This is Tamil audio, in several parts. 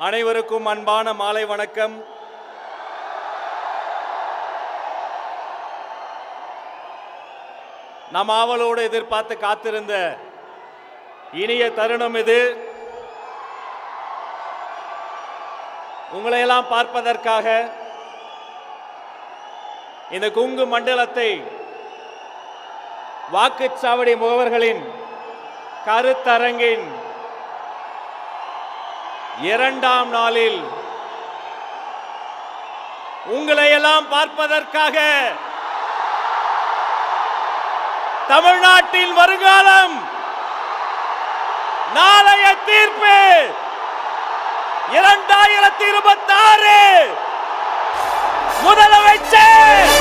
அனைவருக்கும் அன்பான மாலை வணக்கம். நாம் ஆவலோடு எதிர்பார்த்து காத்திருந்த இனிய தருணம் இது. உங்களையெல்லாம் பார்ப்பதற்காக இந்த கொங்கு மண்டலத்தை வாக்குச்சாவடி முகவர்களின் கருத்தரங்கின் இரண்டாம் நாளில் உங்களையெல்லாம் பார்ப்பதற்காக தமிழ்நாட்டின் வருங்காலம், நாளைய தீர்ப்பு 2026 முதலமைச்சர்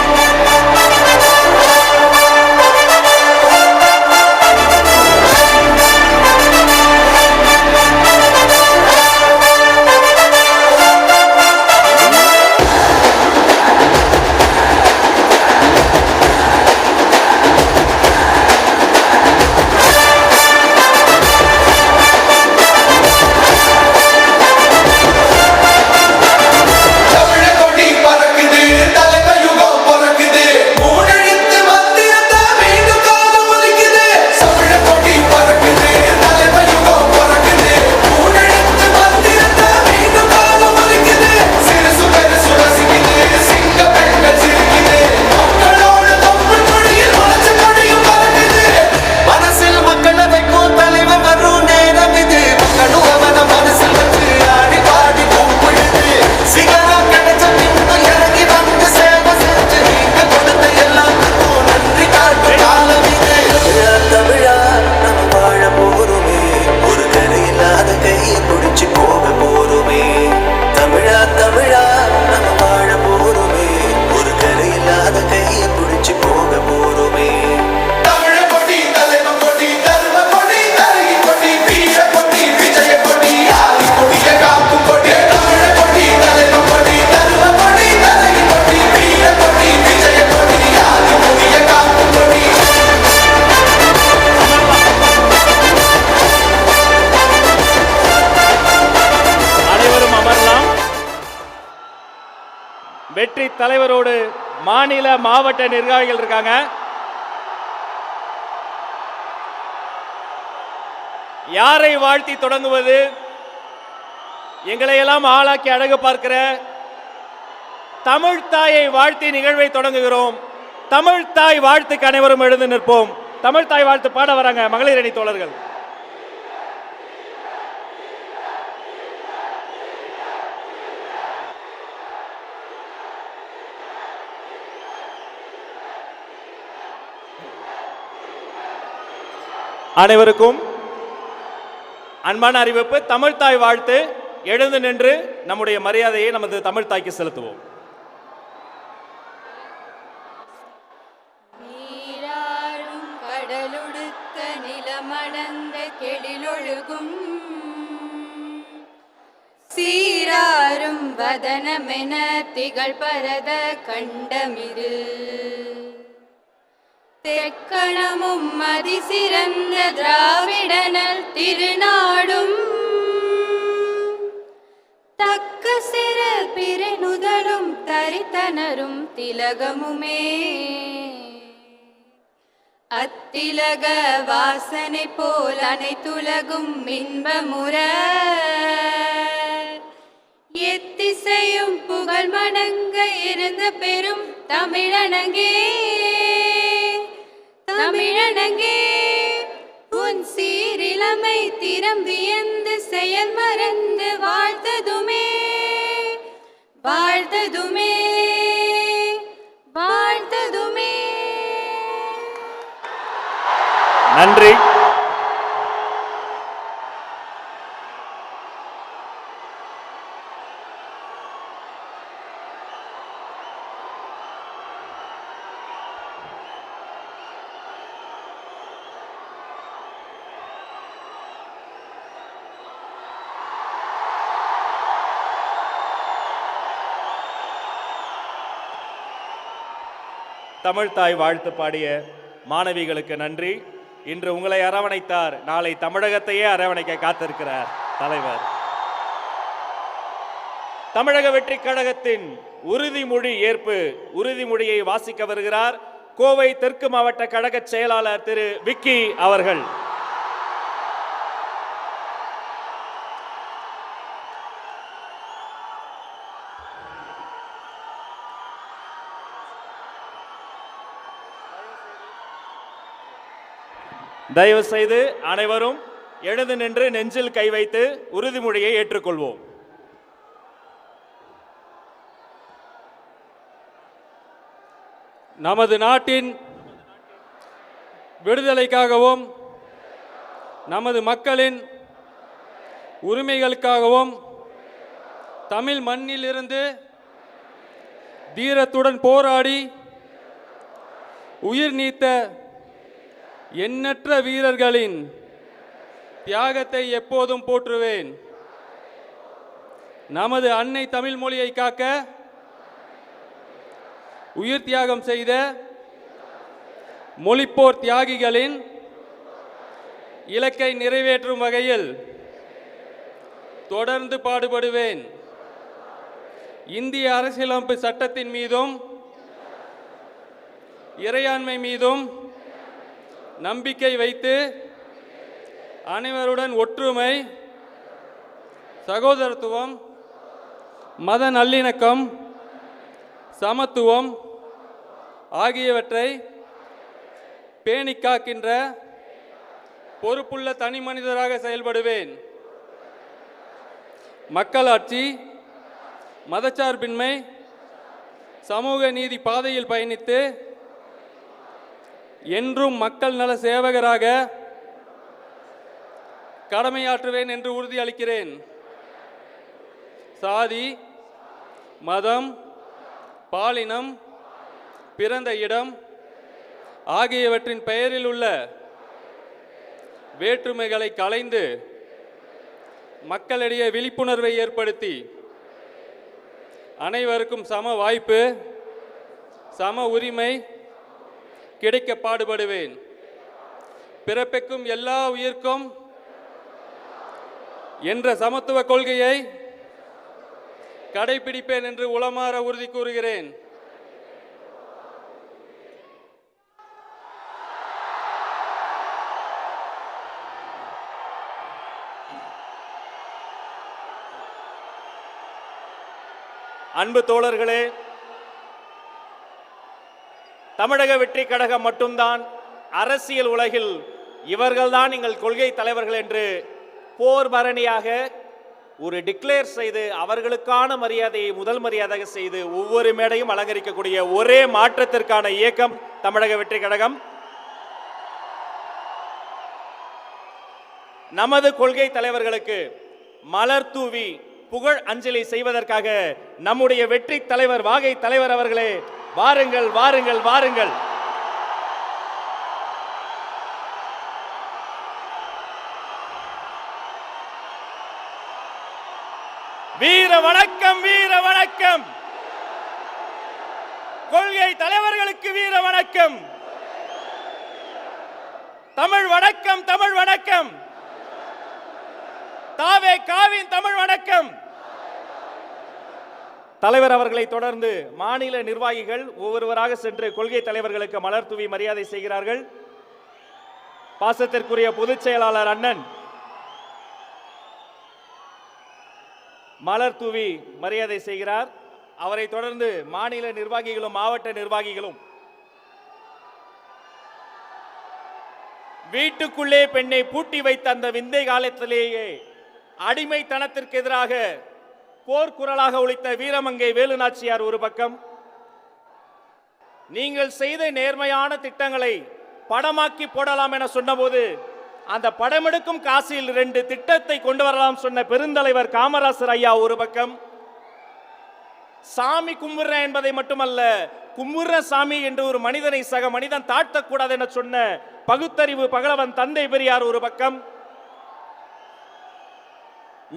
வெற்றி தலைவரோடு மாநில மாவட்ட நிர்வாகிகள் இருக்காங்க. யாரை வாழ்த்தி தொடங்குவது? எங்களையெல்லாம் ஆளாக்கி அழகு பார்க்கிற தமிழ் தாயை வாழ்த்தி நிகழ்வை தொடங்குகிறோம். தமிழ் தாய் வாழ்த்துக்கு அனைவரும் எழுந்து நிற்போம். தமிழ் தாய் வாழ்த்து பாட வராங்க மகளிர் அணி தோழர்கள். அனைவருக்கும் அன்பான அறிவிப்பு. தமிழ் தாய் வாழ்த்து. எழுந்து நின்று நம்முடைய மரியாதையை நமது தமிழ் தாய்க்கு செலுத்துவோம். நீராடும் கடலுடுத்த நிலமடந்த கெடிலொழுகும் சீராரும் வதனமென திகழ் பரத கண்டமிரு தெக்கணமும் அதிசிறந்த திராவிடனல் திருநாடும் தக்க சிற பிறனுதலும் தரித்தனரும் திலகமுமே அத்திலக வாசனை போல் அனைத்துலகும் இன்பமுற எத்திசையும் புகழ் மடங்க இருந்த பெரும் தமிழனங்கே தமிழனங்கே உன் சீரிலமை திறம் வியந்து செயல் மறந்து வாழ்த்ததுமே வாழ்த்ததுமே வாழ்த்ததுமே. நன்றி. தமிழ் தாய் வாழ்த்து பாடிய மாணவிகளுக்கு நன்றி. இன்று உங்களை அரவணைத்தார், நாளை தமிழகத்தையே அரவணைக்க காத்திருக்கிறார் தலைவர். தமிழக வெற்றி கழகத்தின் உறுதிமொழி ஏற்பு உறுதிமொழியை வாசிக்க வருகிறார் கோவை தெற்கு மாவட்ட கழக செயலாளர் திரு விக்கி அவர்கள். தயவு செய்து அனைவரும் எழுந்து நின்று நெஞ்சில் கை வைத்து உறுதிமொழியை ஏற்றுக்கொள்வோம். நமது நாட்டின் விடுதலைக்காகவும் நமது மக்களின் உரிமைகளுக்காகவும் தமிழ் மண்ணிலிருந்து தீரத்துடன் போராடி உயிர் நீத்த எண்ணற்ற வீரர்களின் தியாகத்தை எப்போதும் போற்றுவேன். நமது அன்னை தமிழ் மொழியை காக்க உயிர் தியாகம் செய்த மொழிப்போர் தியாகிகளின் இலக்கை நிறைவேற்றும் வகையில் தொடர்ந்து பாடுபடுவேன். இந்திய அரசியலமைப்பு சட்டத்தின் மீதும் இறையாண்மை மீதும் நம்பிக்கை வைத்து அனைவருடன் ஒற்றுமை, சகோதரத்துவம், மத நல்லிணக்கம், சமத்துவம் ஆகியவற்றை பேணி காக்கின்ற பொறுப்புள்ள தனி மனிதராக செயல்படுவேன். மக்களாட்சி, மதச்சார்பின்மை, சமூக நீதி பாதையில் பயணித்து என்றும் மக்கள் நல சேவகராக கடமையாற்றுவேன் என்று உறுதியளிக்கிறேன். சாதி, மதம், பாலினம், பிறந்த இடம் ஆகியவற்றின் பெயரில் உள்ள வேற்றுமைகளை களைந்து மக்களிடையே விழிப்புணர்வை ஏற்படுத்தி அனைவருக்கும் சம வாய்ப்பு, சம உரிமை கிடைக்க பாடுபடுவேன். பிறப்பிக்கும் எல்லா உயிர்க்கும் என்ற சமத்துவ கொள்கையை கடைபிடிப்பேன் என்று உளமாற உறுதி கூறுகிறேன். அன்பு தோழர்களே, தமிழக வெற்றி கழகம் மட்டும்தான் அரசியல் உலகில் இவர்கள்தான் எங்கள் கொள்கை தலைவர்கள் என்று போர் பரணியாக ஒரு டிக்ளேர் செய்து அவர்களுக்கான மரியாதையை முதல் மரியாதையாக செய்து ஒவ்வொரு மேடையும் அலங்கரிக்கக்கூடிய ஒரே மாற்றத்திற்கான இயக்கம் தமிழக வெற்றி கழகம். நமது கொள்கை தலைவர்களுக்கு மலர் தூவி புகழ் அஞ்சலி செய்வதற்காக நம்முடைய வெற்றி தலைவர் வாகை தலைவர் அவர்களே, வாருங்கள் வாருங்கள் வாருங்கள். வீர வணக்கம், வீர வணக்கம். கொள்கை தலைவர்களுக்கு வீர வணக்கம். தமிழ் வணக்கம், தமிழ் வணக்கம். தாவே காவின் தமிழ் வணக்கம். தலைவர் அவர்களை தொடர்ந்து மாநில நிர்வாகிகள் ஒவ்வொருவராக சென்று கொள்கை தலைவர்களுக்கு மலர் தூவி மரியாதை செய்கிறார்கள். பாசத்திற்குரிய பொதுச் செயலாளர் அண்ணன் மலர் தூவி மரியாதை செய்கிறார். அவரை தொடர்ந்து மாநில நிர்வாகிகளும் மாவட்ட நிர்வாகிகளும் வீட்டுக்குள்ளே பெண்ணை பூட்டி வைத்த அந்த விந்தை காலத்திலேயே அடிமைத்தனத்திற்கு எதிராக போர்க்குரலாக ஒலித்த வீரமங்கை வேலுநாச்சியார் ஒரு பக்கம், நீங்கள் செய்த நேர்மையான திட்டங்களை படமாக்கி போடலாம் என சொன்னபோது அந்த படமெடுக்கும் காசில் 2 திட்டத்தை கொண்டு வரலாம் சொன்ன பெருந்தலைவர் காமராசர் ஐயா ஒரு பக்கம், சாமி கும்பிடுற என்பதை மட்டுமல்ல கும்பிடுற சாமி என்று ஒரு மனிதனை சக மனிதன் தாழ்த்தக்கூடாது என சொன்ன பகுத்தறிவு பகலவன் தந்தை பெரியார் ஒரு பக்கம்,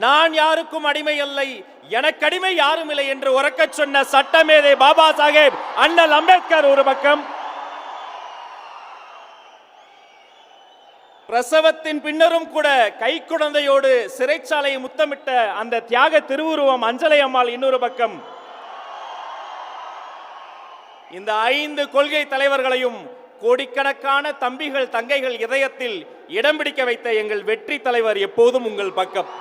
நான் யாருக்கும் அடிமை இல்லை, எனக்கு அடிமை யாரும் இல்லை என்று உறக்கச் சொன்ன சட்டமேதை பாபா சாஹேப் அண்ணல் அம்பேத்கர் ஒரு பக்கம், பிரசவத்தின் பின்னரும் கூட கைக்குழந்தையோடு சிறைச்சாலையை முத்தமிட்ட அந்த தியாக திருவுருவம் அஞ்சலை அம்மாள் இன்னொரு பக்கம். இந்த 5 கொள்கை தலைவர்களையும் கோடிக்கணக்கான தம்பிகள் தங்கைகள் இதயத்தில் இடம் பிடிக்க வைத்த எங்கள் வெற்றி தலைவர் எப்போதும் உங்கள் பக்கம்.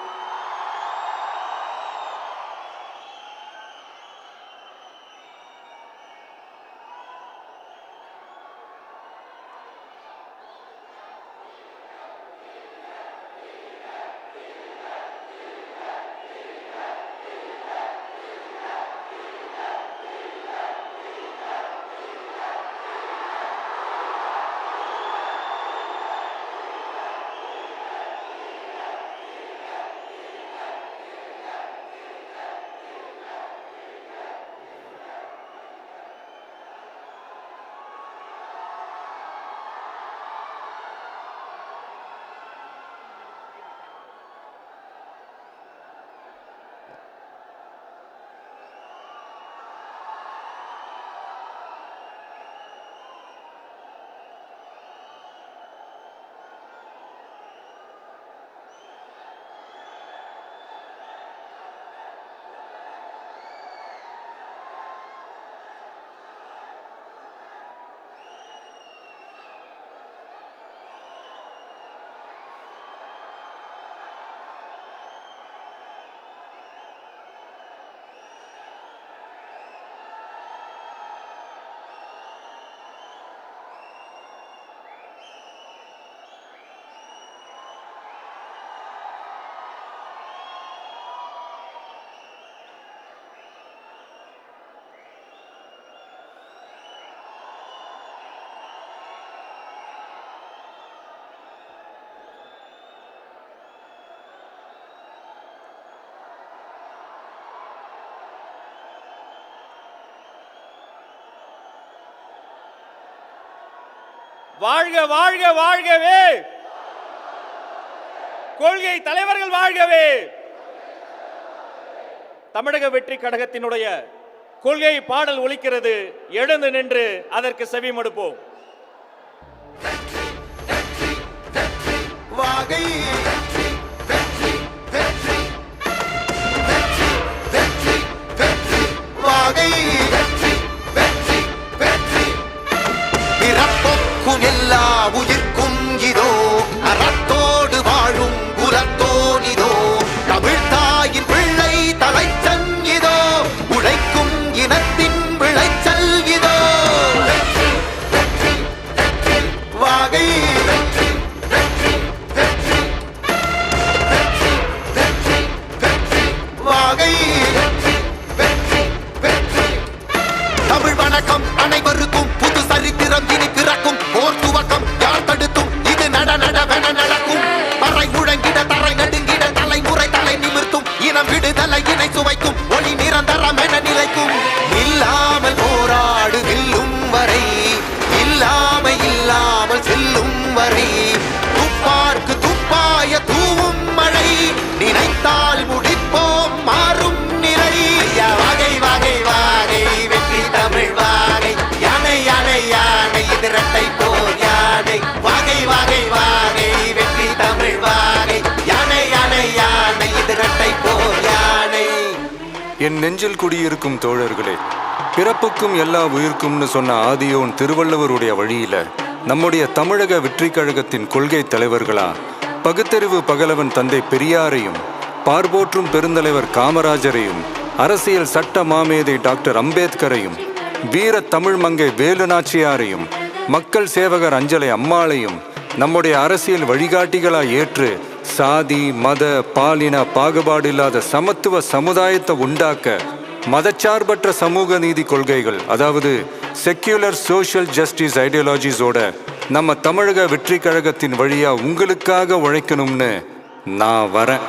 வாழ்க வாழ்க வாழ்கவே, கொள்கை தலைவர்கள் வாழ்கவே. தமிழக வெற்றி கழகத்தினுடைய கொள்கை பாடல் ஒலிக்கிறது. எழுந்து நின்று அதற்கு செவி மடுப்போம். வாகை வாகை பிறப்புக்கும் எல்லா உயிர்க்கும் இதோ அறத்தோடு வாழும் குலத்தோனிதோ தமிழ்தாயின் பிள்ளை தலைச்சன் இதோ உழைக்கும் இனத்தின் விளைச்சல் இதோ வாகை வாகை தமிழ் வணக்கம் அனைவருக்கும் புது சரித்திரம் இனி பிறக்கும் போர் துவக்கம் யார் தடுத்தும் இது நடவென நடக்கும் பறை முழங்கிட தரை நடுங்கிட தலைமுறை தலை நிமிர்த்தும் இனம் விடுதலை இணை சுவைக்கும் ஒளி நிரந்தரம் என நிலைக்கும் இல்லாமல் போராடு வெல்லும் வரை இல்லாமல் செல்லும் வரை துப்பார்க்கு துப்பாய தூவும் மழை நினைத்தால் முடிப்போம் மாறும் நிலை வாகை வாகை வாகை வெற்றி தமிழ் வாகை யானை யானை யானை இது இரட்டை போர் யானை வாகை வாகை வாகை வெற்றி தமிழ் வாகை யானை யானை யானை இது இரட்டை போர் யானை. என் நெஞ்சில் குடியிருக்கும் தோழர்களே, பிறப்புக்கும் எல்லா உயிர்க்கும்னு சொன்ன ஆதியோன் திருவள்ளுவருடைய வழியில நம்முடைய தமிழக வெற்றி கழகத்தின் கொள்கை தலைவர்களா பகுத்தறிவு பகலவன் தந்தை பெரியாரையும், பார்போற்றும் பெருந்தலைவர் காமராஜரையும், அரசியல் சட்ட மாமேதை டாக்டர் அம்பேத்கரையும், வீர தமிழ் மங்கை வேலு நாச்சியாரையும், மக்கள் சேவகர் அஞ்சலை அம்மாளையும் நம்முடைய அரசியல் வழிகாட்டிகளாய் ஏற்று சாதி மத பாலின பாகுபாடு இல்லாத சமத்துவ சமுதாயத்தை உண்டாக்க மதச்சார்பற்ற சமூக நீதி கொள்கைகள், அதாவது செக்யூலர் சோஷியல் ஜஸ்டிஸ் ஐடியாலஜிஸோட நம்ம தமிழக வெற்றி கழகத்தின் வழியா உங்களுக்காக உழைக்கணும்னு நான் வரேன்.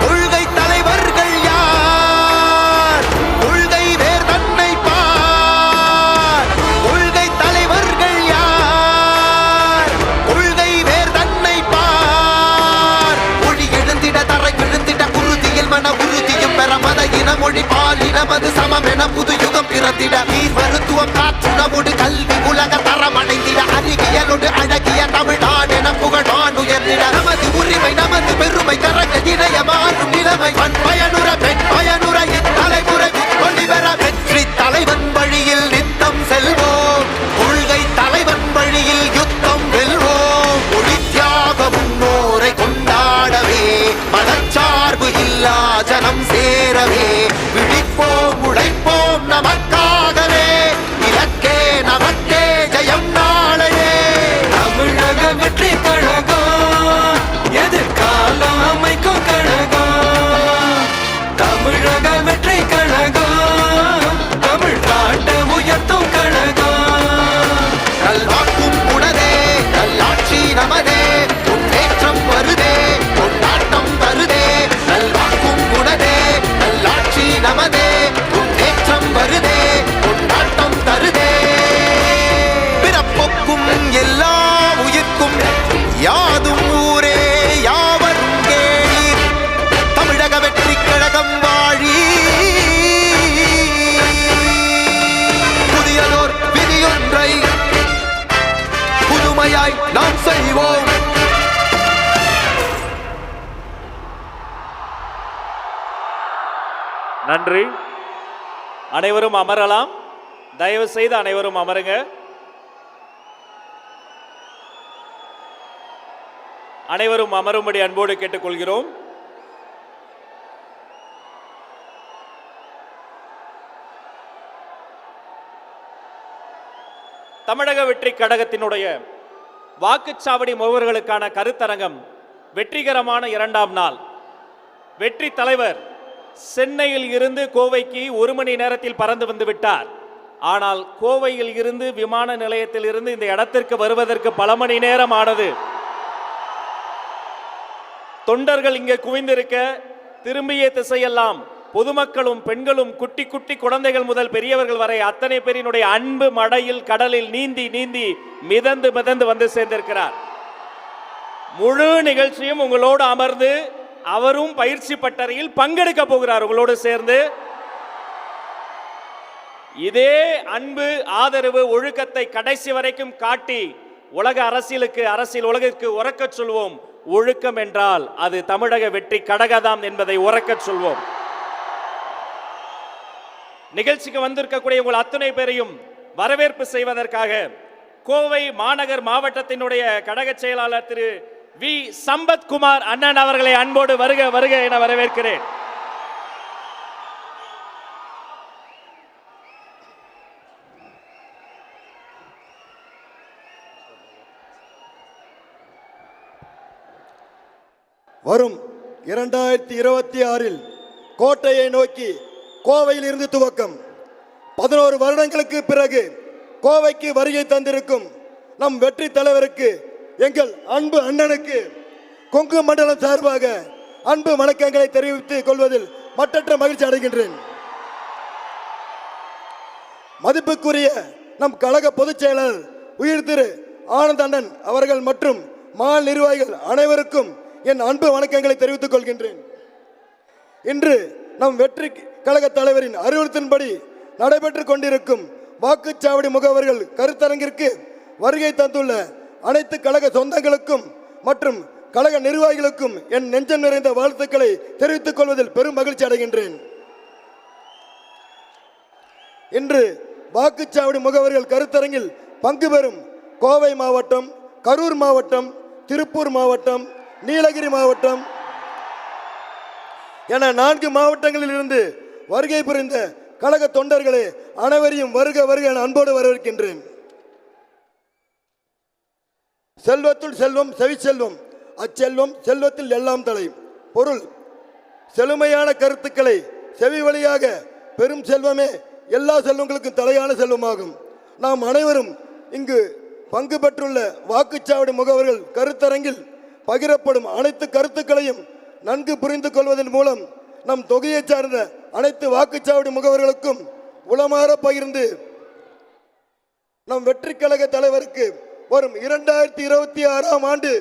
கொள்கை தலைவர்கள் யார்? கொள்கை வேர் தன்னை பார். நமது சமமென புது யுகம் பிறந்திட நீர் மருத்துவம் காற்றுணவோடு கல்வி உலக தரமடைந்திட அறிவியலோடு அழகிய தமிழ்நாடு என புகழான் உயர்ந்திட நமது உரிமை நமது பெருமை கரங்க இணைய மாறும் நிலைமை பயனுற பெண் பயனுற இத்தலைமுறை கொண்டிவர வெற்றி தலைவன் வழியில் நித்தம் செல்வோம் கொள்கை தலைவன் வழியில் யுத்தம் வெல்வோம் ஒளி தியாக முன்னோரை கொண்டாடவே மதச்சார்பு இல்லா ஜனம் சேரவே விழிப்போம் உழைப்போம் நமக்காகவே இலக்கே நமக்கே ஜெயம் நாளையே தமிழக வெற்றி கழகம் எதிர்காலம் அமைக்கும் கழகம் தமிழக வெற்றி கழகம் தமிழ்நாட்டை உயர்த்தும் கழகம் நல்வாக்கும் உடனே நல்லாட்சி நமதே முன்னேற்றம் வருதே கொண்டாட்டம் வருதே நல்வாக்கும் உடனே நல்லாட்சி நமதே முன்னேற்றம் வருதே கொண்டாட்டம் தருதே பிறப்புக்கும் எல்லா உயிர்க்கும் யாதும் ஊரே யாவரும் கேளீர் தமிழக வெற்றி கழகம் வாழி புதியதோர் விதியொன்றை புதுமையாய் நாம் செய்வோம் நன்றி. அனைவரும் அமரலாம். தயவு செய்து அனைவரும் அமருங்க. அனைவரும் அமரும்படி அன்போடு கேட்டுக்கொள்கிறோம். தமிழக வெற்றி கழகத்தினுடைய வாக்குச்சாவடி முகவர்களுக்கான கருத்தரங்கம் வெற்றிகரமான இரண்டாம் நாள். வெற்றி தலைவர் சென்னையில் இருந்து கோவைக்கு 1 மணி நேரத்தில் பறந்து வந்து விட்டார். ஆனால் கோவையில் இருந்து விமான நிலையத்தில் இருந்து இந்த இடத்திற்கு வருவதற்கு பல மணி நேரம் ஆனது. தொண்டர்கள் இங்கே குவிந்திருக்க திரும்பிய திசையெல்லாம் பொதுமக்களும் பெண்களும் குட்டி குட்டி குழந்தைகள் முதல் பெரியவர்கள் வரை அத்தனை பேரினுடைய அன்பு மடையில் கடலில் நீந்தி நீந்தி மிதந்து மிதந்து வந்து சேர்ந்திருக்கிறார். முழு நிகழ்ச்சியும் உங்களோடு அமர்ந்து அவரும் பயிற்சி பட்டறையில் பங்கெடுக்க போகிறார் உங்களோடு சேர்ந்து. இதே அன்பு ஆதரவு ஒழுக்கத்தை கடைசி வரைக்கும் காட்டி உலக அரசியலுக்கு அரசியல் உலகிற்கு உறக்கச் சொல்வோம். ஒழுக்கம் என்றால் அது தமிழக வெற்றி கழகம்தான் என்பதை உறக்கச் சொல்வோம். நிகழ்ச்சிக்கு வந்திருக்கக்கூடிய உங்கள் அத்தனை பேரையும் வரவேற்பு செய்வதற்காக கோவை மாநகர் மாவட்டத்தினுடைய கழக செயலாளர் திரு வி சம்பத்குமார் அண்ணன் அவர்களை அன்போடு வருக வருக என வரவேற்கிறேன். வரும் 2026 கோட்டையை நோக்கி கோவையில் இருந்து துவக்கம் 11 வருடங்களுக்கு பிறகு கோவைக்கு வருகை தந்திருக்கும் நம் வெற்றி தலைவருக்கு எங்கள் அன்பு அண்ணனுக்கு கொங்கு மண்டலம் சார்பாக அன்பு வணக்கங்களை தெரிவித்துக் கொள்வதில் மற்றற்ற மகிழ்ச்சி அடைகின்றேன். மதிப்புக்குரிய நம் கழக பொதுச் செயலாளர் உயிர் திரு ஆனந்த அண்ணன் அவர்கள் மற்றும் மாநில நிர்வாகிகள் அனைவருக்கும் என் அன்பு வணக்கங்களை தெரிவித்துக் கொள்கின்றேன். இன்று நம் வெற்றி கழக தலைவரின் அறிவுறுத்தின்படி நடைபெற்றுக் கொண்டிருக்கும் வாக்குச்சாவடி முகவர்கள் கருத்தரங்கிற்கு வருகை தந்துள்ள அனைத்து கழக சொந்தங்களுக்கும் மற்றும் கழக நிர்வாகிகளுக்கும் என் நெஞ்சம் நிறைந்த வாழ்த்துக்களை தெரிவித்துக் கொள்வதில் பெரும் மகிழ்ச்சி அடைகின்றேன். இன்று வாக்குச்சாவடி முகவர்கள் கருத்தரங்கில் பங்கு பெறும் கோவை மாவட்டம், கரூர் மாவட்டம், திருப்பூர் மாவட்டம், நீலகிரி மாவட்டம் என 4 மாவட்டங்களில் இருந்து வருகை புரிந்த கழக தொண்டர்களே அனைவரையும் வருக வருக என அன்போடு வரவேற்கின்றேன். செல்வத்துள் செல்வம் செவிச்செல்வம், அச்செல்வம் செல்வத்தில் எல்லாம் தலை. பொருள்: செழுமையான கருத்துக்களை செவி வழியாக பெரும் செல்வமே எல்லா செல்வங்களுக்கும் தலையான செல்வமாகும். நாம் அனைவரும் இங்கு பங்கு பெற்றுள்ள வாக்குச்சாவடி முகவர்கள் கருத்தரங்கில் பகிரப்படும் அனைத்து கருத்துக்களையும் நன்கு புரிந்து கொள்வதன் மூலம் நம் தொகையை சார்ந்த அனைத்து வாக்குச்சாவடி முகவர்களுக்கும் உளமாற பகிர்ந்து நம் வெற்றி கழக தலைவருக்கு வரும் 2026ஆம் ஆண்டு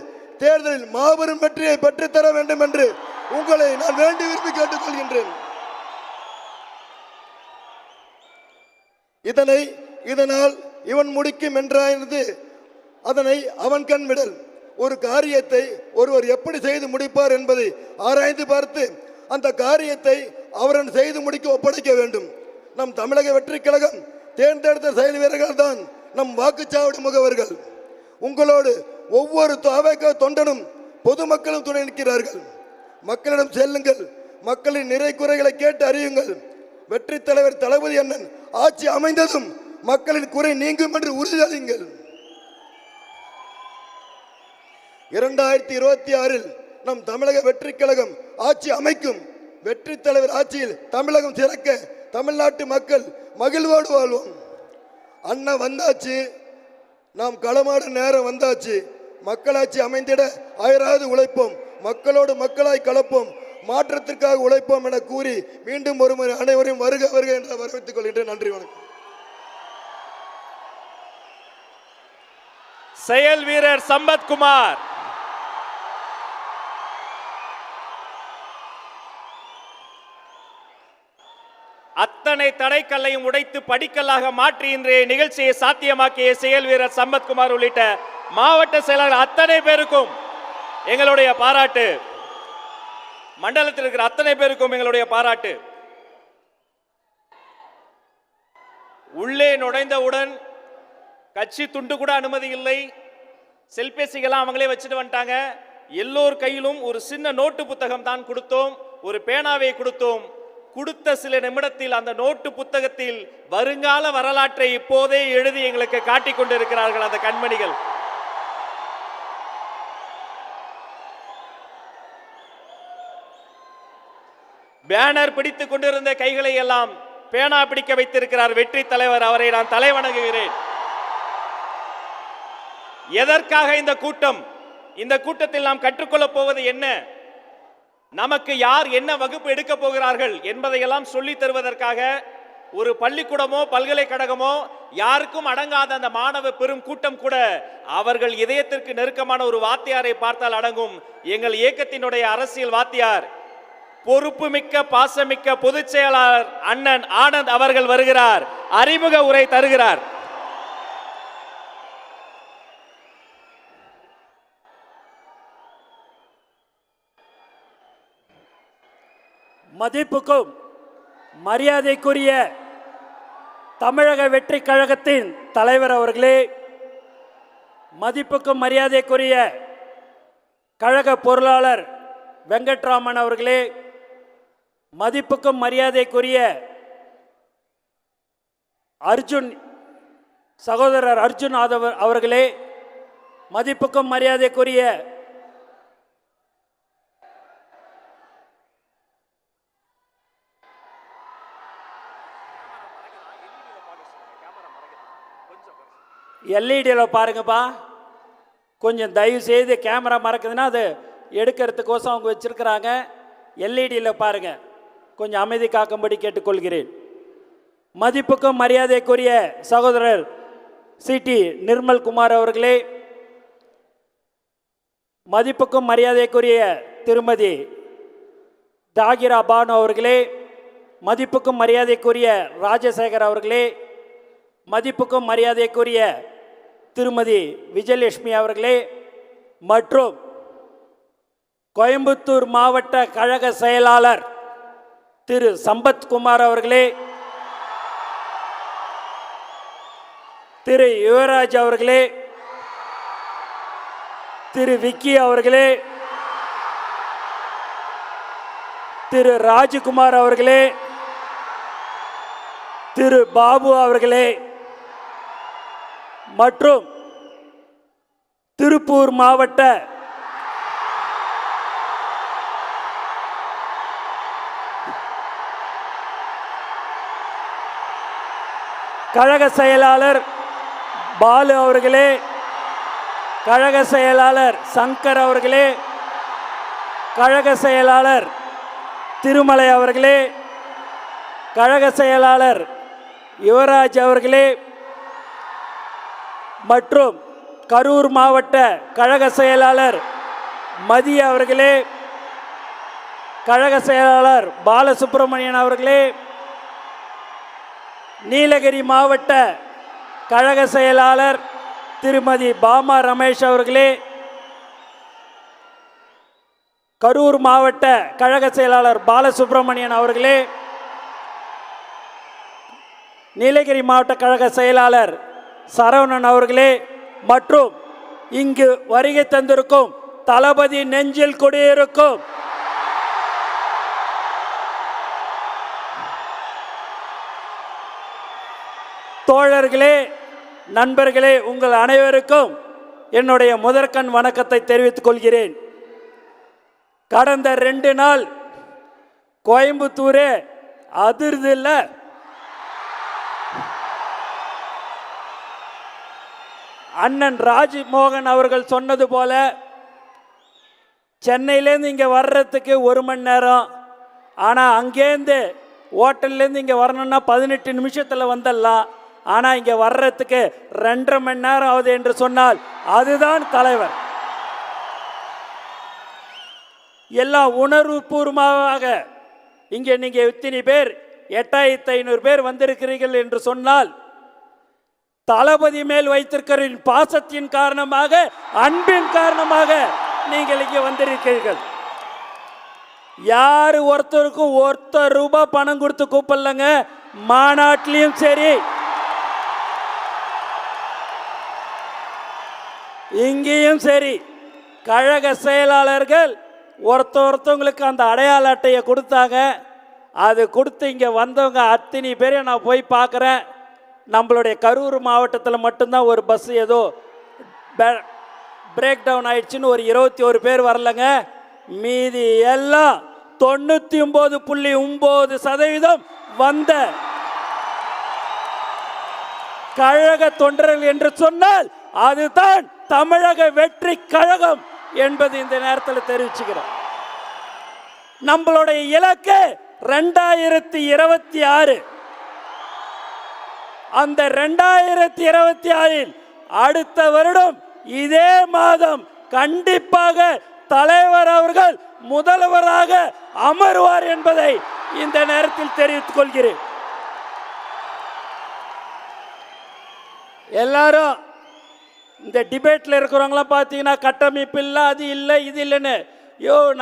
தேர்தலில் மாபெரும் வெற்றியை பெற்றுத்தர வேண்டும் என்று உங்களை நான் வேண்டி விரும்பி கேட்டுக்கொள்கின்றேன். இதனால் இவன் முடிக்கும் என்றாயிருந்து அதனை அவன் கண் விடல். ஒரு காரியத்தை ஒருவர் எப்படி செய்து முடிப்பார் என்பதை ஆராய்ந்து பார்த்து அந்த காரியத்தை அவரன் செய்து முடிக்க ஒப்படைக்க வேண்டும். நம் தமிழக வெற்றி கழகம் தேர்ந்தெடுத்த செயல் வீரர்கள் தான் நம் வாக்குச்சாவடி முகவர்கள். உங்களோடு ஒவ்வொரு தாவேக தொண்டனும் பொதுமக்களும் துணை நிற்கிறார்கள். மக்களிடம் செல்லுங்கள், மக்களின் நிறை குறைகளை கேட்டு அறியுங்கள். வெற்றி தலைவர் தளபதி அண்ணன் ஆட்சி அமைந்ததும் மக்களின் குறை நீங்கும் என்று உறுதியளியுங்கள். 2026 நம் தமிழக வெற்றி கழகம் ஆட்சி அமைக்கும். வெற்றி தலைவர் ஆட்சியில் தமிழகம் சிறக்க தமிழ்நாட்டு மக்கள் மகிழ்வோடு வாழ்வோம். அண்ணன் வந்தாச்சு, நாம் களமாட நேரம் வந்தாச்சு. மக்களாட்சி அமைந்திட அயராது உழைப்போம், மக்களோடு மக்களாய் கலப்போம், மாற்றத்திற்காக உழைப்போம் என கூறி மீண்டும் ஒருமுறை அனைவரையும் வருக வருக என்று வரவேற்றுக் கொள்கின்றேன். நன்றி, வணக்கம். செயல் வீரர் சம்பத்குமார். அத்தனை தடைக்கல்லையும் உடைத்து படிக்கல்லாக மாற்றி இன்றைய நிகழ்ச்சியை சாத்தியமாக்கிய செயல் வீரர் சம்பத்குமார் உள்ளிட்ட மாவட்ட செயலாளர் அத்தனை பேருக்கும் எங்களுடைய பாராட்டு. மண்டலத்தில் இருக்கிற அத்தனை பேருக்கும் எங்களுடைய பாராட்டு. உள்ளே நுழைந்தவுடன் கட்சி துண்டு கூட அனுமதி இல்லை. செல்பேசிகளாம் அவங்களே வச்சுட்டு வந்துட்டாங்க. எல்லோர் கையிலும் ஒரு சின்ன நோட்டு புத்தகம் தான் கொடுத்தோம், ஒரு பேனாவை கொடுத்தோம். கொடுத்த சில நிமிடத்தில் அந்த நோட்டு புத்தகத்தில் வருங்கால வரலாற்றை இப்போதே எழுதி எங்களுக்கு காட்டிக் கொண்டிருக்கிறார்கள் அந்த கண்மணிகள். பேனர் பிடித்துக் கொண்டிருந்த கைகளை எல்லாம் பேனா பிடிக்க வைத்திருக்கிறார் வெற்றி தலைவர். அவரை நான் தலை வணங்குகிறேன். எதற்காக இந்த கூட்டம்? இந்த கூட்டத்தில் நாம் கற்றுக்கொள்ளப் போவது என்ன? நமக்கு யார் என்ன வகுப்பு எடுக்க போகிறார்கள் என்பதையெல்லாம் சொல்லி தருவதற்காக ஒரு பள்ளிக்கூடமோ பல்கலைக்கழகமோ யாருக்கும் அடங்காத அந்த மாணவ பெரும் கூட்டம் கூட அவர்கள் இதயத்திற்கு நெருக்கமான ஒரு வாத்தியாரை பார்த்தால் அடங்கும். எங்கள் இயக்கத்தினுடைய அரசியல் வாத்தியார், பொறுப்புமிக்க பாசமிக்க பொதுச் செயலாளர் அண்ணன் ஆனந்த் அவர்கள் வருகிறார், அறிமுக உரை தருகிறார். மதிப்புக்கும் மரியாதைக்குரிய தமிழக வெற்றி கழகத்தின் தலைவர் அவர்களே, மதிப்புக்கும் மரியாதைக்குரிய கழக பொருளாளர் வெங்கட்ராமன் அவர்களே, மதிப்புக்கும் மரியாதைக்குரிய அர்ஜுன் சகோதரர் அர்ஜுன் அவர்களே, மதிப்புக்கும் மரியாதைக்குரிய எல்இடியில் பாருங்கப்பா, கொஞ்சம் தயவு செய்து கேமரா மறக்குதுன்னா அது எடுக்கிறதுக்கோசம் அவங்க வச்சிருக்கிறாங்க. எல்இடியில் பாருங்க, கொஞ்சம் அமைதி காக்கும்படி கேட்டுக்கொள்கிறேன். மதிப்புக்கும் மரியாதைக்குரிய சகோதரர் சிடி நிர்மல்குமார் அவர்களே, மதிப்புக்கும் மரியாதைக்குரிய திருமதி தாகிரா பானு அவர்களே, மதிப்புக்கும் மரியாதைக்குரிய ராஜசேகர் அவர்களே, மதிப்புக்கும் மரியாதைக்குரிய திருமதி விஜயலட்சுமி அவர்களே, மற்றும் கோயம்புத்தூர் மாவட்ட கழக செயலாளர் திரு சம்பத்குமார் அவர்களே, திரு யுவராஜ் அவர்களே, திரு விக்கி அவர்களே, திரு ராஜ்குமார் அவர்களே, திரு பாபு அவர்களே, மற்றும் திருப்பூர் மாவட்ட கழக செயலாளர் பாலு அவர்களே, கழக செயலாளர் சங்கர் அவர்களே, கழக செயலாளர் திருமலை அவர்களே, கழக செயலாளர் யுவராஜ் அவர்களே, மற்றும் கரூர் மாவட்ட கழக செயலாளர் மதிய அவர்களே, கழக செயலாளர் பாலசுப்ரமணியன் அவர்களே, நீலகிரி மாவட்ட கழக செயலாளர் திருமதி பாமா ரமேஷ் அவர்களே, கரூர் மாவட்ட கழக செயலாளர் பாலசுப்ரமணியன் அவர்களே, நீலகிரி மாவட்ட கழக செயலாளர் சரவணன் அவர்களே மற்றும் இங்கு வருகை தந்திருக்கும் தளபதி நெஞ்சில் குடியிருக்கும் தோழர்களே, நண்பர்களே, உங்கள் அனைவருக்கும் என்னுடைய முதற்கண் வணக்கத்தை தெரிவித்துக் கொள்கிறேன். கடந்த 2 நாள் கோயம்புத்தூரே அதிர்து இல்ல. அண்ணன் ராஜ்மோகன் அவர்கள் சொன்னது போல சென்னையிலேருந்து இங்கே வர்றதுக்கு 1 மணி நேரம், ஆனால் அங்கேருந்து ஹோட்டல்லேருந்து இங்கே வரணும்னா 18 நிமிஷத்தில் வந்துடலாம். ஆனால் இங்கே வர்றதுக்கு 2.5 மணி நேரம் ஆகுது என்று சொன்னால் அதுதான் தலைவர். எல்லாம் உணர்வுபூர்வமாக இங்கே நீங்கள் இத்தனை பேர் 8500 பேர் வந்திருக்கிறீர்கள் என்று சொன்னால் தளபதி மேல் வைத்திருக்கிற பாசத்தின் காரணமாக, அன்பின் காரணமாக நீங்கள் இங்கே வந்திருக்கிறீர்கள். யார் ஒருத்தருக்கும் ₹1 பணம் கொடுத்து கூப்பிடலங்க. மாநாட்டிலையும் சரி, இங்கேயும் சரி, கழக செயலாளர்கள் ஒருத்தவங்களுக்கு அந்த அடையாள அட்டையை கொடுத்தாங்க. அது கொடுத்து இங்கே வந்தவங்க அத்தனை பேரை நான் போய் பார்க்குறேன். நம்மளுடைய கரூர் மாவட்டத்தில் மட்டும்தான் ஒரு பஸ் ஏதோ பிரேக் டவுன் ஆயிடுச்சுன்னு ஒரு 21 பேர் வரலங்க. மீதி எல்லாம் 99.9% வந்த கழக தொண்டர்கள் என்று சொன்னால் அதுதான் தமிழக வெற்றி கழகம் என்பது இந்த நேரத்தில் தெரிவிச்சுக்கிறோம். நம்மளுடைய இலக்கு 2026. அந்த 2026 அடுத்த வருடம் இதே மாதம் கண்டிப்பாக தலைவர் அவர்கள் முதல்வராக அமர்வார் என்பதை இந்த நேரத்தில் தெரிவித்துக் கொள்கிறேன். எல்லாரும் இந்த டிபேட்டில் இருக்கிறவங்களாம் பார்த்தீங்கன்னா கட்டமைப்பு இல்லை, அது இல்லை, இது இல்லைன்னு.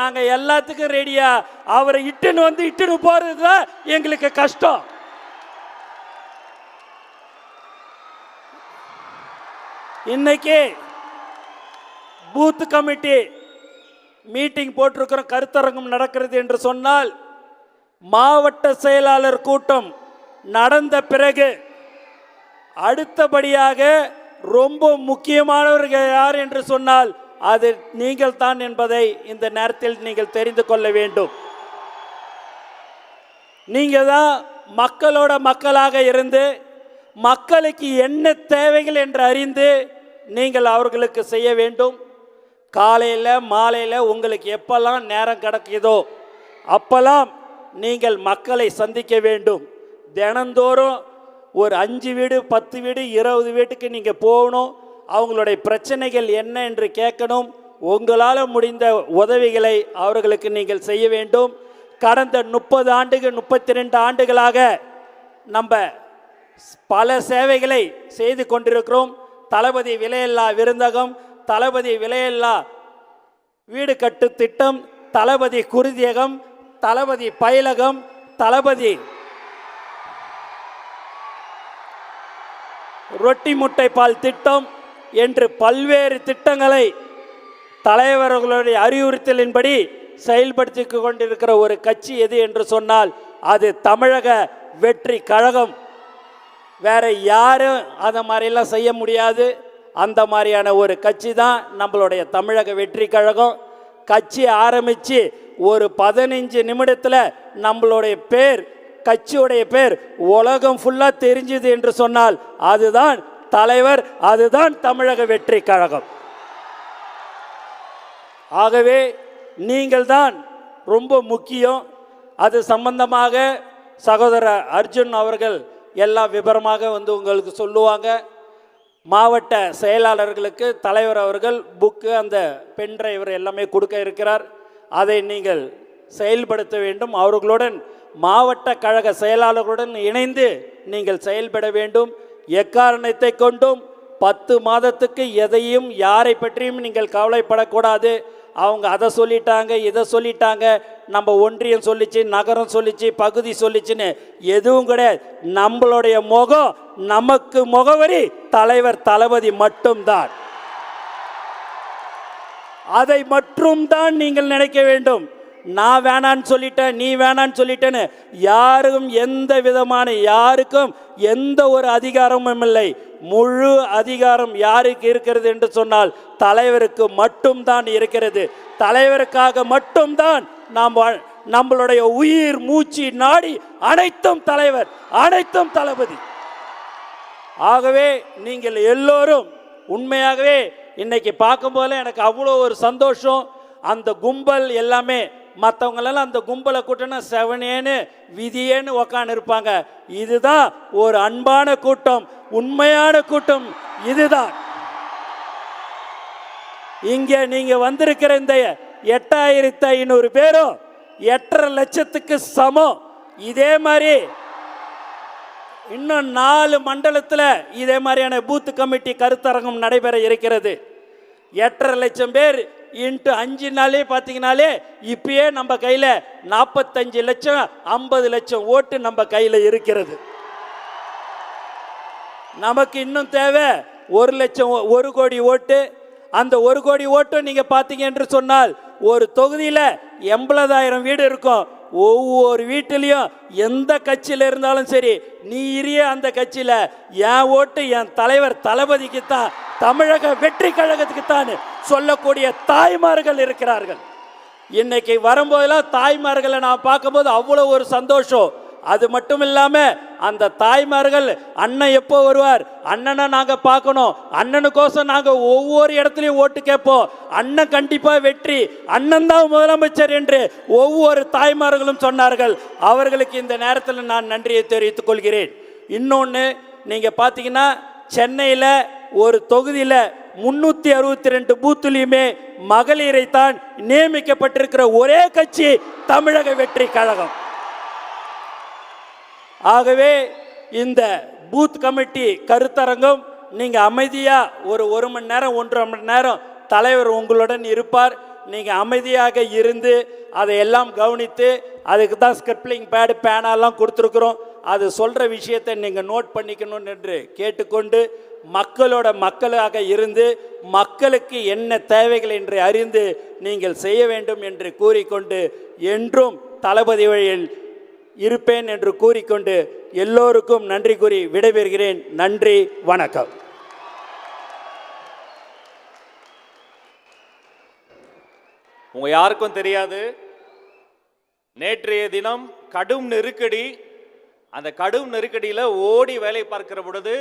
நாங்கள் எல்லாத்துக்கும் ரெடியா. அவரை இட்டுன்னு போகிறது தான் எங்களுக்கு கஷ்டம். இன்னைக்கு பூத் கமிட்டி மீட்டிங் போட்டிருக்கிறோம், கருத்தரங்கம் நடக்கிறது என்று சொன்னால் மாவட்ட செயலாளர் கூட்டம் நடந்த பிறகு அடுத்தபடியாக ரொம்ப முக்கியமானவர்கள் யார் என்று சொன்னால் அது நீங்கள் தான் என்பதை இந்த நேரத்தில் நீங்கள் தெரிந்து கொள்ள வேண்டும். நீங்கள் தான் மக்களோட மக்களாக இருந்து மக்களுக்கு என்ன தேவைகள் என்று அறிந்து நீங்கள் அவர்களுக்கு செய்ய வேண்டும். காலையில் மாலையில் உங்களுக்கு எப்பெல்லாம் நேரம் கிடைக்குதோ அப்பெல்லாம் நீங்கள் மக்களை சந்திக்க வேண்டும். தினந்தோறும் ஒரு 5 வீடு 10 வீடு 20 வீட்டுக்கு நீங்கள் போகணும். அவங்களுடைய பிரச்சனைகள் என்ன என்று கேட்கணும். உங்களால் முடிந்த உதவிகளை அவர்களுக்கு நீங்கள் செய்ய வேண்டும். கடந்த 30 ஆண்டுகள் 32 ஆண்டுகளாக நம்ம பல சேவைகளை செய்து கொண்டிருக்கிறோம். தளபதி விலையில்லா விருந்தகம், தளபதி விலையில்லா வீடு கட்டு திட்டம், தளபதி குருதியகம், தளபதி பயிலகம், தளபதி ரொட்டி முட்டை பால் திட்டம் என்று பல்வேறு திட்டங்களை தலைவர்களுடைய அறிவுறுத்தலின்படி செயல்படுத்தி கொண்டிருக்கிற ஒரு கட்சி எது என்று சொன்னால் அது தமிழக வெற்றி கழகம். வேற யாரும் அந்த மாதிரிலாம் செய்ய முடியாது. அந்த மாதிரியான ஒரு கட்சி தான் நம்மளுடைய தமிழக வெற்றி கழகம். கட்சி ஆரம்பித்து ஒரு 15 நிமிடத்தில் நம்மளுடைய பேர், கட்சியுடைய பேர் உலகம் ஃபுல்லாக தெரிஞ்சுது என்று சொன்னால் அதுதான் தலைவர், அதுதான் தமிழக வெற்றி கழகம். ஆகவே நீங்கள் தான் ரொம்ப முக்கியம். அது சம்பந்தமாக சகோதரர் அர்ஜுன் அவர்கள் எல்லா விபரமாக வந்து உங்களுக்கு சொல்லுவாங்க. மாவட்ட செயலாளர்களுக்கு தலைவர் அவர்கள் புக்கு, அந்த பென் டிரைவர் எல்லாமே கொடுக்க இருக்கிறார். அதை நீங்கள் செயல்படுத்த வேண்டும். அவர்களுடன் மாவட்ட கழக செயலாளர்களுடன் இணைந்து நீங்கள் செயல்பட வேண்டும். எக்காரணத்தை கொண்டும் 10 மாதத்துக்கு எதையும் யாரை பற்றியும் நீங்கள் கவலைப்படக்கூடாது. அவங்க அதை சொல்லிட்டாங்க, இதை சொல்லிட்டாங்க, நம்ம ஒன்றியம் சொல்லிச்சு, நகரம் சொல்லிச்சு, பகுதி சொல்லிச்சுன்னு எதுவும் கிடையாது. நம்மளுடைய முகம், நமக்கு முகவரி தலைவர் தளபதி மட்டும்தான். அதை மட்டும்தான் நீங்கள் நினைக்க வேண்டும். நான் வேணான்னு சொல்லிட்டேன், நீ வேணான்னு சொல்லிட்டேன்னு யாரும் எந்த விதமான யாருக்கும் எந்த ஒரு அதிகாரமும் இல்லை. முழு அதிகாரம் யாருக்கு இருக்கிறது என்று சொன்னால் தலைவருக்கு மட்டும்தான் இருக்கிறது. தலைவருக்காக மட்டும்தான் நாம் நம்மளுடைய உயிர் மூச்சு நாடி அனைத்தும் தலைவர், அனைத்தும் தளபதி. ஆகவே நீங்கள் எல்லோரும் உண்மையாகவே இன்னைக்கு பார்க்கும்போது எனக்கு அவ்வளோ ஒரு சந்தோஷம். அந்த கும்பல் எல்லாமே மற்றவங்களெல்லாம் அந்த கும்பலை கூட்டினா செவனேன்னு விதியேன்னு உக்காந்து இருப்பாங்க. இதுதான் ஒரு அன்பான கூட்டம், உண்மையான கூட்டம். இதுதான் இங்கே நீங்க வந்திருக்கிற இந்த 8500 பேரும் 8.5 லட்சத்துக்கு சமம். இதே மாதிரி இன்னும் 4 மண்டலத்தில் இதே மாதிரியான பூத் கமிட்டி கருத்தரங்கம் நடைபெற இருக்கிறது. 8.5 லட்சம் பேர் இன்ட்டு 5 நாளே பார்த்தீங்கனாலே இப்பயே நம்ம கையில் 45 லட்சம் 50 லட்சம் ஓட்டு நம்ம கையில் இருக்கிறது. நமக்கு இன்னும் தேவை 1 கோடி ஓட்டு. அந்த 1 கோடி ஓட்டும் நீங்கள் பார்த்தீங்க என்று சொன்னால் ஒரு தொகுதியில் 80,000 வீடு இருக்கும். ஒவ்வொரு வீட்டிலையும் எந்த கட்சியில் இருந்தாலும் சரி, நீ இரிய அந்த கட்சியில் என் ஓட்டு என் தலைவர் தளபதிக்கு தான், தமிழக வெற்றி கழகத்துக்கு தான் சொல்லக்கூடிய தாய்மார்கள் இருக்கிறார்கள். இன்னைக்கு வரும்போதெல்லாம் தாய்மார்களை நான் பார்க்கும்போது அவ்வளோ ஒரு சந்தோஷம். அது மட்டும் இல்லாமல் அந்த தாய்மார்கள் அண்ணன் எப்போ வருவார், அண்ணனை நாங்கள் பார்க்கணும், அண்ணனுக்கோசம் நாங்கள் ஒவ்வொரு இடத்துலையும் ஓட்டு கேட்போம், அண்ணன் கண்டிப்பாக வெற்றி, அண்ணன் தான் முதலமைச்சர் என்று ஒவ்வொரு தாய்மார்களும் சொன்னார்கள். அவர்களுக்கு இந்த நேரத்தில் நான் நன்றியை தெரிவித்துக் கொள்கிறேன். இன்னொன்று, நீங்கள் பார்த்தீங்கன்னா சென்னையில் ஒரு தொகுதியில் 362 பூத்துலையுமே மகளிரை தான் நியமிக்கப்பட்டிருக்கிற ஒரே கட்சி தமிழக வெற்றி கழகம். ஆகவே இந்த பூத் கமிட்டி கருத்தரங்கம் நீங்கள் அமைதியாக ஒரு மணி நேரம் 1.5 மணி நேரம் தலைவர் உங்களுடன் இருப்பார். நீங்கள் அமைதியாக இருந்து அதையெல்லாம் கவனித்து, அதுக்கு தான் ஸ்கிரிப்டிங் பேடு பேனாலாம் கொடுத்துருக்குறோம், அது சொல்கிற விஷயத்தை நீங்கள் நோட் பண்ணிக்கணும் என்று கேட்டுக்கொண்டு, மக்களாக இருந்து மக்களுக்கு என்ன தேவைகள் என்று அறிந்து நீங்கள் செய்ய வேண்டும் என்று கூறிக்கொண்டு, என்றும் தளபதி வழியில் இருப்பேன் என்று கூறிக்கொண்டு எல்லோருக்கும் நன்றி கூறி விடைபெறுகிறேன். நன்றி, வணக்கம். உங்க யாருக்கும் தெரியாது, நேற்றைய தினம் கடும் நெருக்கடி. அந்த கடும் நெருக்கடியில் ஓடி வேலை பார்க்கிற பொழுது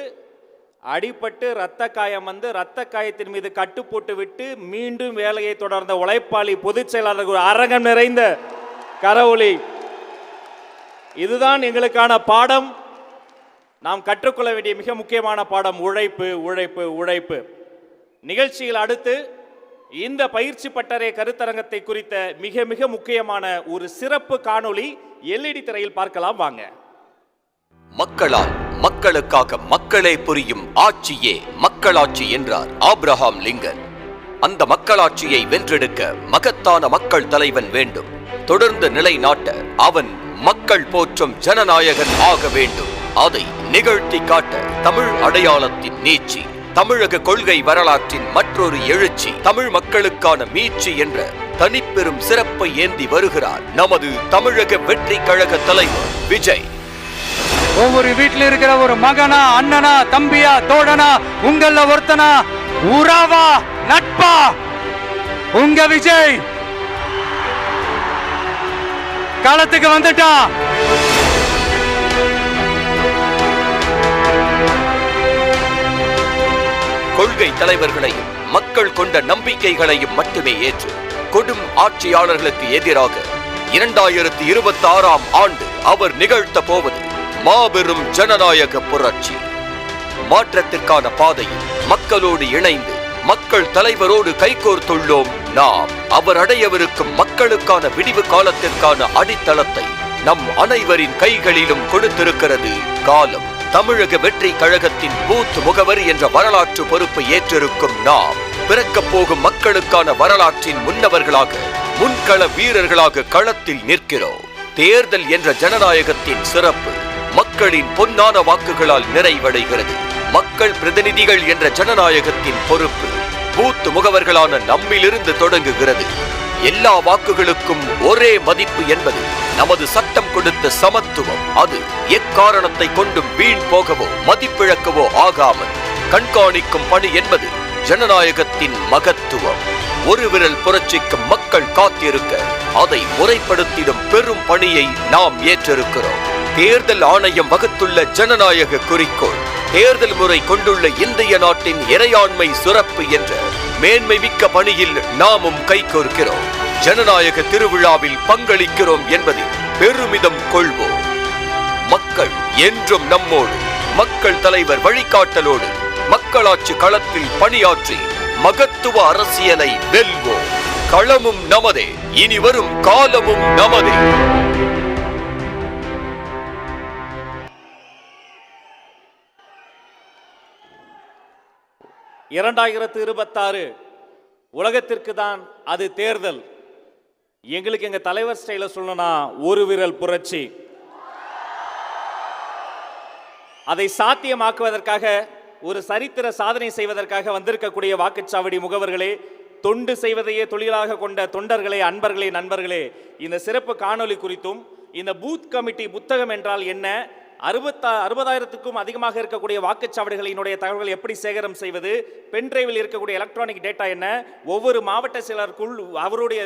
அடிபட்டு இரத்த காயம் வந்து இரத்த காயத்தின் மீது கட்டு போட்டு விட்டு மீண்டும் வேலையை தொடர்ந்த உழைப்பாளி பொதுச் செயலாளர் ஒரு அரங்கம் நிறைந்த கரவொலி. இதுதான் எங்களுக்கான பாடம். நாம் கற்றுக்கொள்ள வேண்டிய மிக முக்கியமான பாடம் உழைப்பு, உழைப்பு, உழைப்பு. நிகழ்ச்சியில் அடுத்து இந்த பயிற்சி பட்டறை கருத்தரங்கத்தை குறித்த மிக மிக முக்கியமான ஒரு சிறப்பு காணொளி LED திரையில் பார்க்கலாம் வாங்க. மக்களால் மக்களுக்காக மக்களே புரியும் ஆட்சியே மக்களாட்சி என்றார் ஆபிரகாம் லிங்கன். அந்த மக்களாட்சியை வென்றெடுக்க மகத்தான மக்கள் தலைவன் வேண்டும். தொடர்ந்து நிலைநாட்ட அவன் மக்கள் போற்றும் ஜனநாயகன் ஆக வேண்டும். அதை நிகழ்த்தி காட்ட தமிழ் அடையாளத்தின் நீட்சி, தமிழக கொள்கை வரலாற்றின் மற்றொரு எழுச்சி, தமிழ் மக்களுக்கான மீட்சி என்ற தனிப்பெரும் சிறப்பை ஏந்தி வருகிறார் நமது தமிழக வெற்றி கழக தலைவர் விஜய். ஒவ்வொரு வீட்டில் இருக்கிற ஒரு மகனா, அண்ணனா, தம்பியா, தோழனா, உங்கள ஒருத்தனா, உறவா, நட்பா, உங்க விஜய் களத்துக்கு வந்துட்டான். கொள்கை தலைவர்களையும் மக்கள் கொண்ட நம்பிக்கைகளையும் மட்டுமே ஏற்று கொடும் ஆட்சியாளர்களுக்கு எதிராக 2026ஆம் ஆண்டு அவர் நிகழ்த்த போவது மாபெரும் ஜனநாயக புரட்சி. மாற்றத்திற்கான பாதையில் மக்களோடு இணைந்து மக்கள் தலைவரோடு கைகோர்த்துள்ளோம் நாம். அவர் அடையவிருக்கும் மக்களுக்கான விடிவு காலத்திற்கான அடித்தளத்தை நம் அனைவரின் கைகளிலும் கொடுத்திருக்கிறது காலம். தமிழக வெற்றி கழகத்தின் பூத் முகவர் என்ற வரலாற்று பொறுப்பை ஏற்றிருக்கும் நாம் பிறக்கப் போகும் மக்களுக்கான வரலாற்றின் முன்னவர்களாக, முன்கள வீரர்களாக களத்தில் நிற்கிறோம். தேர்தல் என்ற ஜனநாயகத்தின் சிறப்பு மக்களின் பொன்னான வாக்குகளால் நிறைவடைகிறது. மக்கள் பிரதிநிதிகள் என்ற ஜனநாயகத்தின் பொறுப்பு பூத் முகவர்களான நம்மிலிருந்து தொடங்குகிறது. எல்லா வாக்குகளுக்கும் ஒரே மதிப்பு என்பது நமது சட்டம் கொடுத்த சமத்துவம். அது எக்காரணத்தை கொண்டும் வீண் போகவோ மதிப்பிழக்கவோ ஆகாமல் கண்காணிக்கும் பணி என்பது ஜனநாயகத்தின் மகத்துவம். ஒரு விரல் புரட்சிக்கு மக்கள் காத்திருக்க அதை முறைப்படுத்திடும் பெரும் பணியை நாம் ஏற்றிருக்கிறோம். தேர்தல் ஆணையம் வகுத்துள்ள ஜனநாயக குறிக்கோள் தேர்தல் முறை கொண்டுள்ள இந்திய நாட்டின் இறையாண்மை சிறப்பு என்ற மேன்மை மிக்க பணியில் நாமும் கைகோர்க்கிறோம். ஜனநாயக திருவிழாவில் பங்களிக்கிறோம் என்பதில் பெருமிதம் கொள்வோம். மக்கள் என்றும் நம்மோடு, மக்கள் தலைவர் வழிகாட்டலோடு மக்களாட்சி களத்தில் பணியாற்றி மகத்துவ அரசியலை வெல்வோம். களமும் நமதே, இனி வரும் காலமும் நமதே. உலகத்திற்கு தான் அது தேர்தல். எங்களுக்கு எங்க தலைவர் ஸ்டைல சொல்லணும்னா ஒரு விரல் புரட்சி. அதை சாத்தியமாக்குவதற்காக, ஒரு சரித்திர சாதனை செய்வதற்காக வந்திருக்கக்கூடிய வாக்குச்சாவடி முகவர்களே, தொண்டு செய்வதையே தொழிலாக கொண்ட தொண்டர்களே, அன்பர்களே, நண்பர்களே, இந்த சிறப்பு காணொளி குறித்தும் இந்த பூத் கமிட்டி புத்தகம் என்றால் என்ன, 60,000க்கும் அதிகமாக இருக்கக்கூடிய வாக்குச்சாவடிகளினுடைய தகவல்கள் எப்படி சேகரம் செய்வது, பென்டிரைவில் இருக்கக்கூடிய எலக்ட்ரானிக் டேட்டா என்ன, ஒவ்வொரு மாவட்ட செயலருக்குள் அவருடைய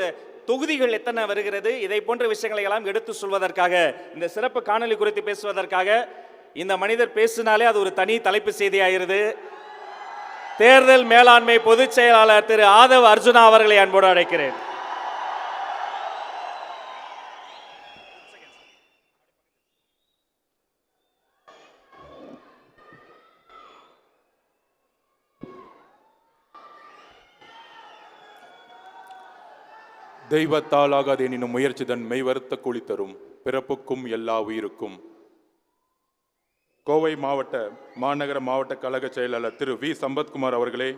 தொகுதிகள் எத்தனை வருகிறது, இதை போன்ற விஷயங்களை எல்லாம் எடுத்து சொல்வதற்காக, இந்த சிறப்பு காணொளி குறித்து பேசுவதற்காக இந்த மனிதர் பேசினாலே அது ஒரு தனி தலைப்பு செய்தியாகிறது. தேர்தல் மேலாண்மை பொதுச் செயலாளர் திரு ஆதவ் அர்ஜுனா அவர்களை அன்போடு அழைக்கிறேன். தெய்வத்தால் ஆகாது எனினும் முயற்சி தன் மெய் வருத்த கூலி தரும். பிறப்புக்கும் எல்லா உயிருக்கும். கோவை மாநகர மாவட்ட கழக செயலாளர் திரு வி சம்பத்குமார் அவர்களே,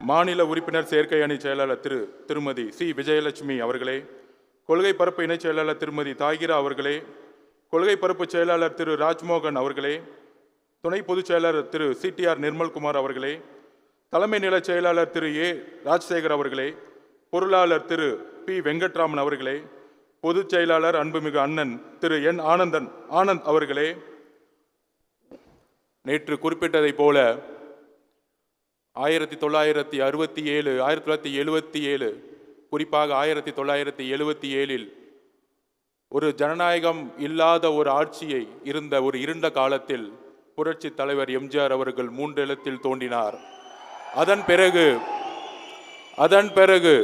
மாநில உறுப்பினர் சேர்க்கை அணி செயலாளர் திருமதி சி விஜயலட்சுமி அவர்களே, கொள்கை பரப்பு இணைச் செயலாளர் திருமதி தாகிரா அவர்களே, கொள்கை பரப்பு செயலாளர் திரு ராஜ்மோகன் அவர்களே, துணை பொதுச் செயலாளர் திரு சிடிஆர் நிர்மல்குமார் அவர்களே, தலைமை நில செயலாளர் திரு ஏ ராஜசேகர் அவர்களே, பொருளாளர் திரு பி வெங்கட்ராமன் அவர்களே, பொதுச் செயலாளர் அன்புமிகு அண்ணன் திரு என் ஆனந்த் அவர்களே, நேற்று குறிப்பிட்டதை போல 1967 குறிப்பாக 1977 ஒரு ஜனநாயகம் இல்லாத ஒரு ஆட்சியை இருந்த ஒரு இருண்ட காலத்தில் புரட்சி தலைவர் எம்ஜிஆர் அவர்கள் 3 எழுத்தில் தோன்றினார். அதன் பிறகு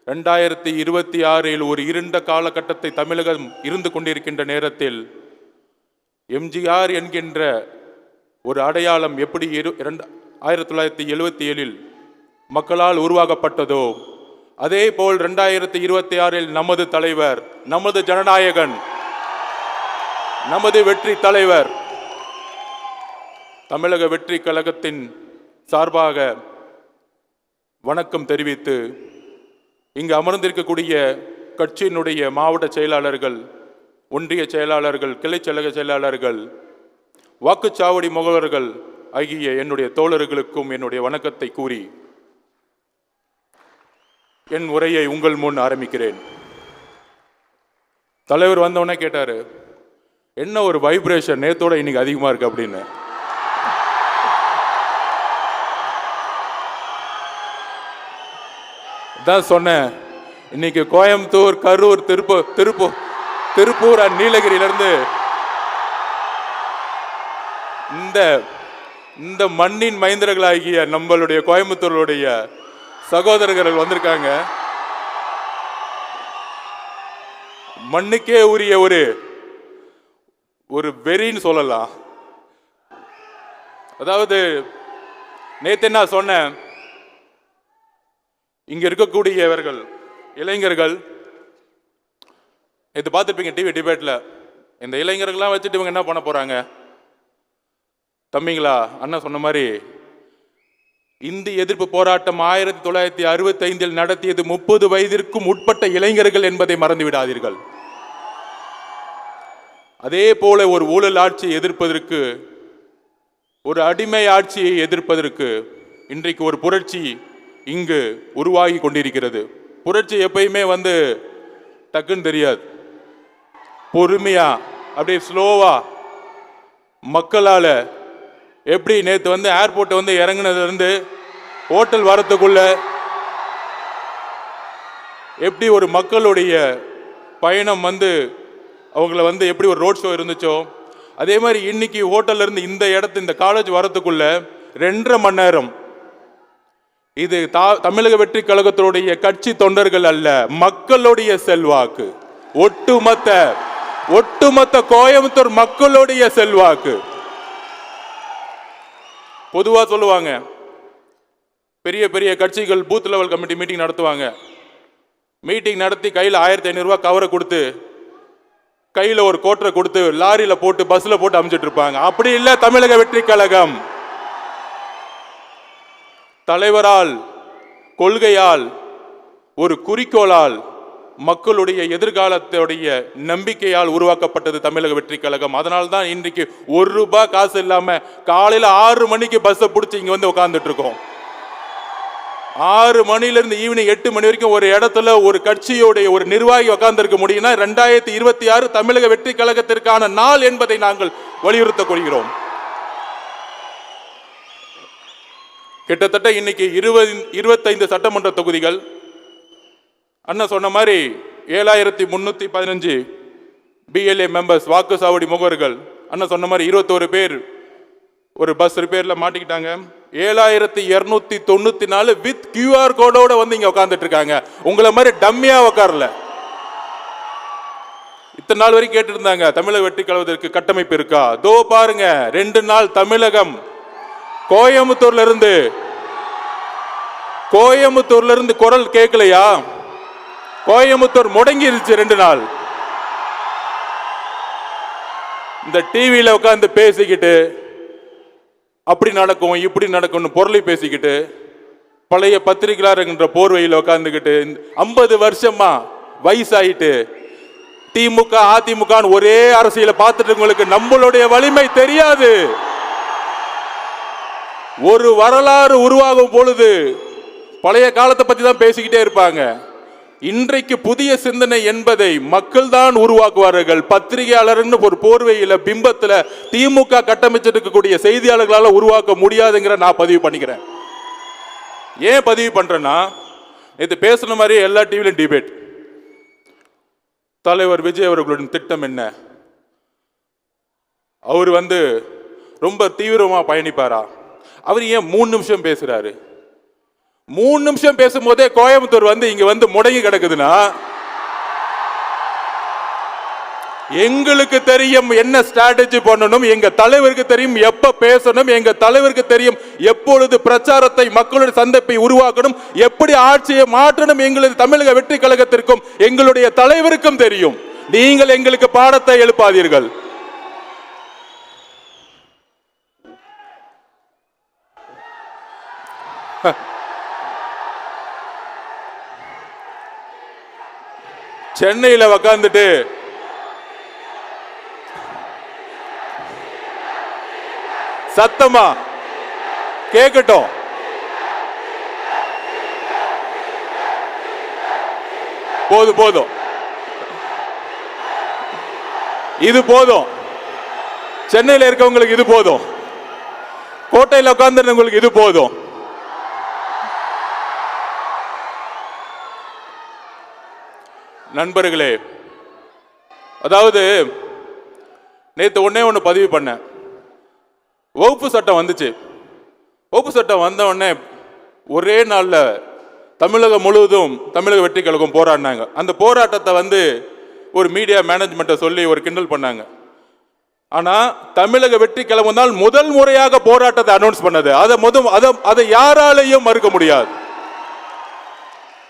2026 ஒரு இருண்ட காலகட்டத்தை தமிழகம் இருந்து கொண்டிருக்கின்ற நேரத்தில் எம்ஜிஆர் என்கின்ற ஒரு அடையாளம் எப்படி 1977 மக்களால் உருவாக்கப்பட்டதோ அதே போல் 2026 நமது தலைவர், நமது ஜனநாயகன், நமது வெற்றி தலைவர் தமிழக வெற்றி கழகத்தின் சார்பாக வணக்கம் தெரிவித்து இங்கு அமர்ந்திருக்கக்கூடிய கட்சியினுடைய மாவட்ட செயலாளர்கள், ஒன்றிய செயலாளர்கள், கிளை கழக செயலாளர்கள், வாக்குச்சாவடி முகவர்கள் ஆகிய என்னுடைய தோழர்களுக்கும் என்னுடைய வணக்கத்தை கூறி என் உரையை உங்கள் முன் ஆரம்பிக்கிறேன். தலைவர் வந்தவொடனே கேட்டாரு, என்ன ஒரு வைப்ரேஷன் நேத்தோட இன்னைக்கு அதிகமா இருக்கு அப்படின்னு. தான் சொன்னேன், இன்னைக்கு கோயம்புத்தூர், கரூர், திருப்பூர் அண்ட் நீலகிரியிலிருந்து இந்த மண்ணின் மைந்தர்களாகிய நம்மளுடைய கோயம்புத்தூருடைய சகோதரர்கள் வந்திருக்காங்க. மண்ணுக்கே உரிய ஒரு வெறின்னு சொல்லலாம். அதாவது நேத்து என்ன சொன்னேன், இங்க இருக்கக்கூடியவர்கள் இளைஞர்கள் இது பார்த்துருப்பீங்க டிவி டிபேட்ல. இந்த இளைஞர்கள்லாம் வச்சுட்டு இவங்க என்ன பண்ண போறாங்க, தம்பிங்களா, அண்ணன் சொன்ன மாதிரி இந்தி எதிர்ப்பு போராட்டம் 1965 நடத்தியது 30 வயதிற்கும் உட்பட்ட இளைஞர்கள் என்பதை மறந்து விடாதீர்கள். அதே போல ஒரு ஊழல் ஆட்சியை எதிர்ப்பதற்கு, ஒரு அடிமை ஆட்சியை எதிர்ப்பதற்கு இன்றைக்கு ஒரு புரட்சி இங்கு உருவாகி கொண்டிருக்கிறது. புரட்சி எப்பயுமே டக்குன்னு தெரியாது. பொறுமையா அப்படியே ஸ்லோவா மக்களால் எப்படி நேற்று ஏர்போர்ட்டை இறங்கினதுலேருந்து ஹோட்டல் வரத்துக்குள்ள எப்படி ஒரு மக்களுடைய பயணம் அவங்கள எப்படி ஒரு ரோட் ஷோ இருந்துச்சோ, அதே மாதிரி இன்னைக்கு ஹோட்டல்ல இருந்து இந்த காலேஜ் வரத்துக்குள்ள 2.5 மணி நேரம். இது தமிழக வெற்றி கழகத்தினுடைய கட்சி தொண்டர்கள் அல்ல, மக்களுடைய செல்வாக்கு, ஒட்டுமொத்த கோயம்புத்தூர் மக்களுடைய செல்வாக்கு. பொதுவா சொல்லுவாங்க, பெரிய பெரிய கட்சிகள் பூத் லெவல் கமிட்டி மீட்டிங் நடத்துவாங்க. மீட்டிங் நடத்தி கையில் 1500 ரூபாய் கவரை கொடுத்து, கையில் ஒரு கோட்டரை கொடுத்து, லாரியில போட்டு பஸ்ல போட்டு அனுப்பிச்சிட்டு இருப்பாங்க. அப்படி இல்லை தமிழக வெற்றி கழகம். தலைவரால், கொள்கையால், ஒரு குறிக்கோளால், மக்களுடைய எதிர்காலத்துடைய நம்பிக்கையால் உருவாக்கப்பட்டது தமிழக வெற்றி கழகம். அதனால்தான் இன்றைக்கு 1 ரூபாய் காசு இல்லாம காலையில 6 மணிக்கு பஸ்ஸை பிடிச்சி இங்க உட்கார்ந்துட்டு இருக்கோம். 6 மணிலிருந்து ஈவினிங் 8 மணி வரைக்கும் ஒரு இடத்துல ஒரு கட்சியோடைய ஒரு நிர்வாகி உட்கார்ந்திருக்க முடியும்னா 2026 தமிழக வெற்றி கழகத்திற்கான நாள் என்பதை நாங்கள் வலியுறுத்த கொள்கிறோம். கிட்டத்தட்ட இன்னைக்கு 25 சட்டமன்ற தொகுதிகள், அண்ணா சொன்ன மாதிரி 7315 பிஎல்ஏ மெம்பர்ஸ், வாக்குச்சாவடி முகவர்கள். அண்ணா சொன்ன மாதிரி 21 பேர் ஒரு பஸ் ரிப்பேர்ல மாட்டிக்கிட்டாங்க. 7294 வித் கியூஆர் கோடோட இங்க உட்கார்ந்துட்டு இருக்காங்க. உங்களை மாதிரி டம்மியா உட்காரல. இத்தனை நாள் வரைக்கும் கேட்டு இருந்தாங்க, தமிழக வெற்றி கழகத்திற்கு கட்டமைப்பு இருக்கா? தோ பாருங்க, 2 நாள் தமிழகம் கோயம்புத்தூர்ல இருந்து குரல் கேட்கலையா? கோயம்புத்தூர் முடங்கிருச்சு 2 நாள். இந்த டிவியில உட்கார்ந்து பேசிக்கிட்டு அப்படி நடக்கும் இப்படி நடக்கும்னு பொருளை பேசிக்கிட்டு, பழைய பத்திரிகையாளர் என்கிற போர்வையில் உட்கார்ந்துக்கிட்டு 50 வருஷமா வயசாயிட்டு திமுக அதிமுக ஒரே அரசியலை பார்த்துட்டு உங்களுக்கு நம்மளுடைய வலிமை தெரியாது. ஒரு வரலாறு உருவாகும் பொழுது பழைய காலத்தை பத்தி தான் பேசிக்கிட்டே இருப்பாங்க. இன்றைக்கு புதிய சிந்தனை என்பதை மக்கள் தான் உருவாக்குவார்கள். பத்திரிகையாளர்னு ஒரு போர்வையில பிம்பத்துல திமுக கட்டமைச்சிருக்கக்கூடிய செய்தியாளர்களால் உருவாக்க முடியாதுங்கிற நான் பதிவு பண்ணிக்கிறேன். ஏன் பதிவு பண்றேன்னா, நேற்று பேசுன மாதிரி எல்லா டிவிலையும் டிபேட். தலைவர் விஜய் அவர்களுடைய திட்டம் என்ன? அவர் ரொம்ப தீவிரமா பயணிப்பாரா? அவர் ஏன் 3 நிமிஷம் பேசுறாரு? 3 நிமிஷம் பேசும்போதே கோயம்புத்தூர் இங்க முடங்கி கிடக்குதுன்னா, எங்களுக்கு தெரியும் என்ன ஸ்ட்ராட்டஜி பண்ணணும், எங்க தலைவருக்கு தெரியும் எப்ப பேசணும், எங்க தலைவருக்கு தெரியும் எப்பொழுது பிரச்சாரத்தை மக்களுடைய சந்திப்பை உருவாக்கணும், எப்படி ஆட்சியை மாற்றணும். எங்களது தமிழக வெற்றி கழகத்திற்கும் எங்களுடைய தலைவருக்கும் தெரியும். நீங்கள் எங்களுக்கு பாடத்தை எழுப்பாதீர்கள். சென்னையில் உக்காந்துட்டு சத்தமா கேட்கட்டும். போதும், இது போதும். சென்னையில் இருக்கவங்களுக்கு இது போதும், கோட்டையில் உட்கார்ந்துருந்தவங்களுக்கு இது போதும். நண்பர்களே, அதாவது நேற்று ஒன்று பதிவு பண்ணேன். வகுப்பு சட்டம் வந்துச்சு. வகுப்பு சட்டம் வந்த உடனே ஒரே நாளில் தமிழகம் முழுவதும் தமிழக வெற்றி கழகம் போராடினாங்க. அந்த போராட்டத்தை ஒரு மீடியா மேனேஜ்மெண்ட்டை சொல்லி ஒரு கிண்டல் பண்ணாங்க. ஆனால் தமிழக வெற்றி கழகம் தான் முதல் முறையாக போராட்டத்தை அனௌன்ஸ் பண்ணது. அதை யாராலையும் மறுக்க முடியாது.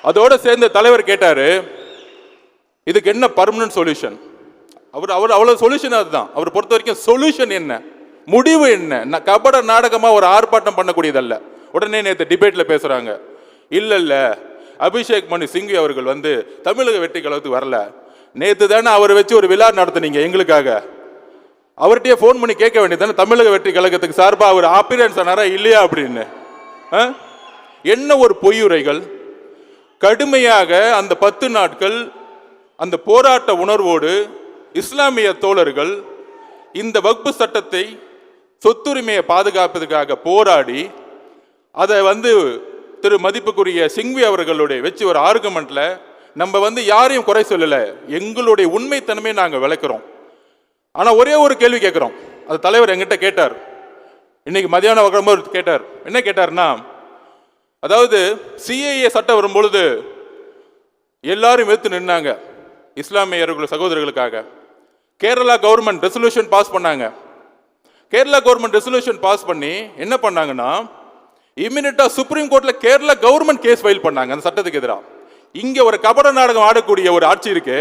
அதோடு சேர்ந்த தலைவர் கேட்டாரு, இதுக்கு என்ன பர்மனன்ட் சொல்யூஷன்? அவர் அவ்வளோ சொல்யூஷன் அதுதான். அவர் பொறுத்த வரைக்கும் சொல்யூஷன் என்ன? முடிவு என்ன? கபட நாடகமா ஒரு ஆர்ப்பாட்டம் பண்ணக்கூடியதல்ல. உடனே நேற்று டிபேட்ல பேசுறாங்க, இல்ல அபிஷேக் மனு சிங்வி அவர்கள் வந்து தமிழக வெற்றி கழகத்துக்கு வரல. நேற்று தானே அவரை வச்சு ஒரு விழா நடத்துனீங்க எங்களுக்காக. அவர்கிட்டயே ஃபோன் பண்ணி கேட்க வேண்டியது தமிழக வெற்றி கழகத்துக்கு சார்பா அவர் ஆப்பிரன்ஸ் ஆனாரா இல்லையா அப்படின்னு. என்ன ஒரு பொய்யுரைகள்! கடுமையாக அந்த 10 நாட்கள் அந்த போராட்ட உணர்வோடு இஸ்லாமிய தோழர்கள் இந்த வக்பு சட்டத்தை, சொத்துரிமையை பாதுகாப்பதற்காக போராடி அதை வந்து திரு மதிப்புக்குரிய சிங்வி அவர்களுடைய வச்சு ஒரு ஆர்குமெண்ட்ல நம்ம வந்து யாரையும் குறை சொல்லல, எங்களுடைய உண்மைத்தன்மையை நாங்கள் விளக்குறோம். ஆனா ஒரே ஒரு கேள்வி கேட்கிறோம். அது தலைவர் எங்கிட்ட கேட்டார், இன்னைக்கு மதியானம் வரும்போது கேட்டார். என்ன கேட்டார்னா, அதாவது சிஏஏ சட்டம் வரும்பொழுது எல்லாரும் எடுத்து நின்னாங்க இஸ்லாமியர்கள் சகோதரர்களுக்காக. கேரளா கவர்மெண்ட் ரெசல்யூஷன் பாஸ் பண்ணாங்க. கேரளா கவர்மெண்ட் ரெசல்யூஷன் பாஸ் பண்ணி என்ன பண்ணாங்கன்னா, இமிடியட்டா சுப்ரீம் கோர்ட்ல கேரளா கவர்மெண்ட் கேஸ் ஃபைல் பண்ணாங்க அந்த சட்டத்துக்கு எதிராக. இங்க ஒரு கபட நாடகம் ஆடக்கூடிய ஒரு ஆட்சி இருக்கு.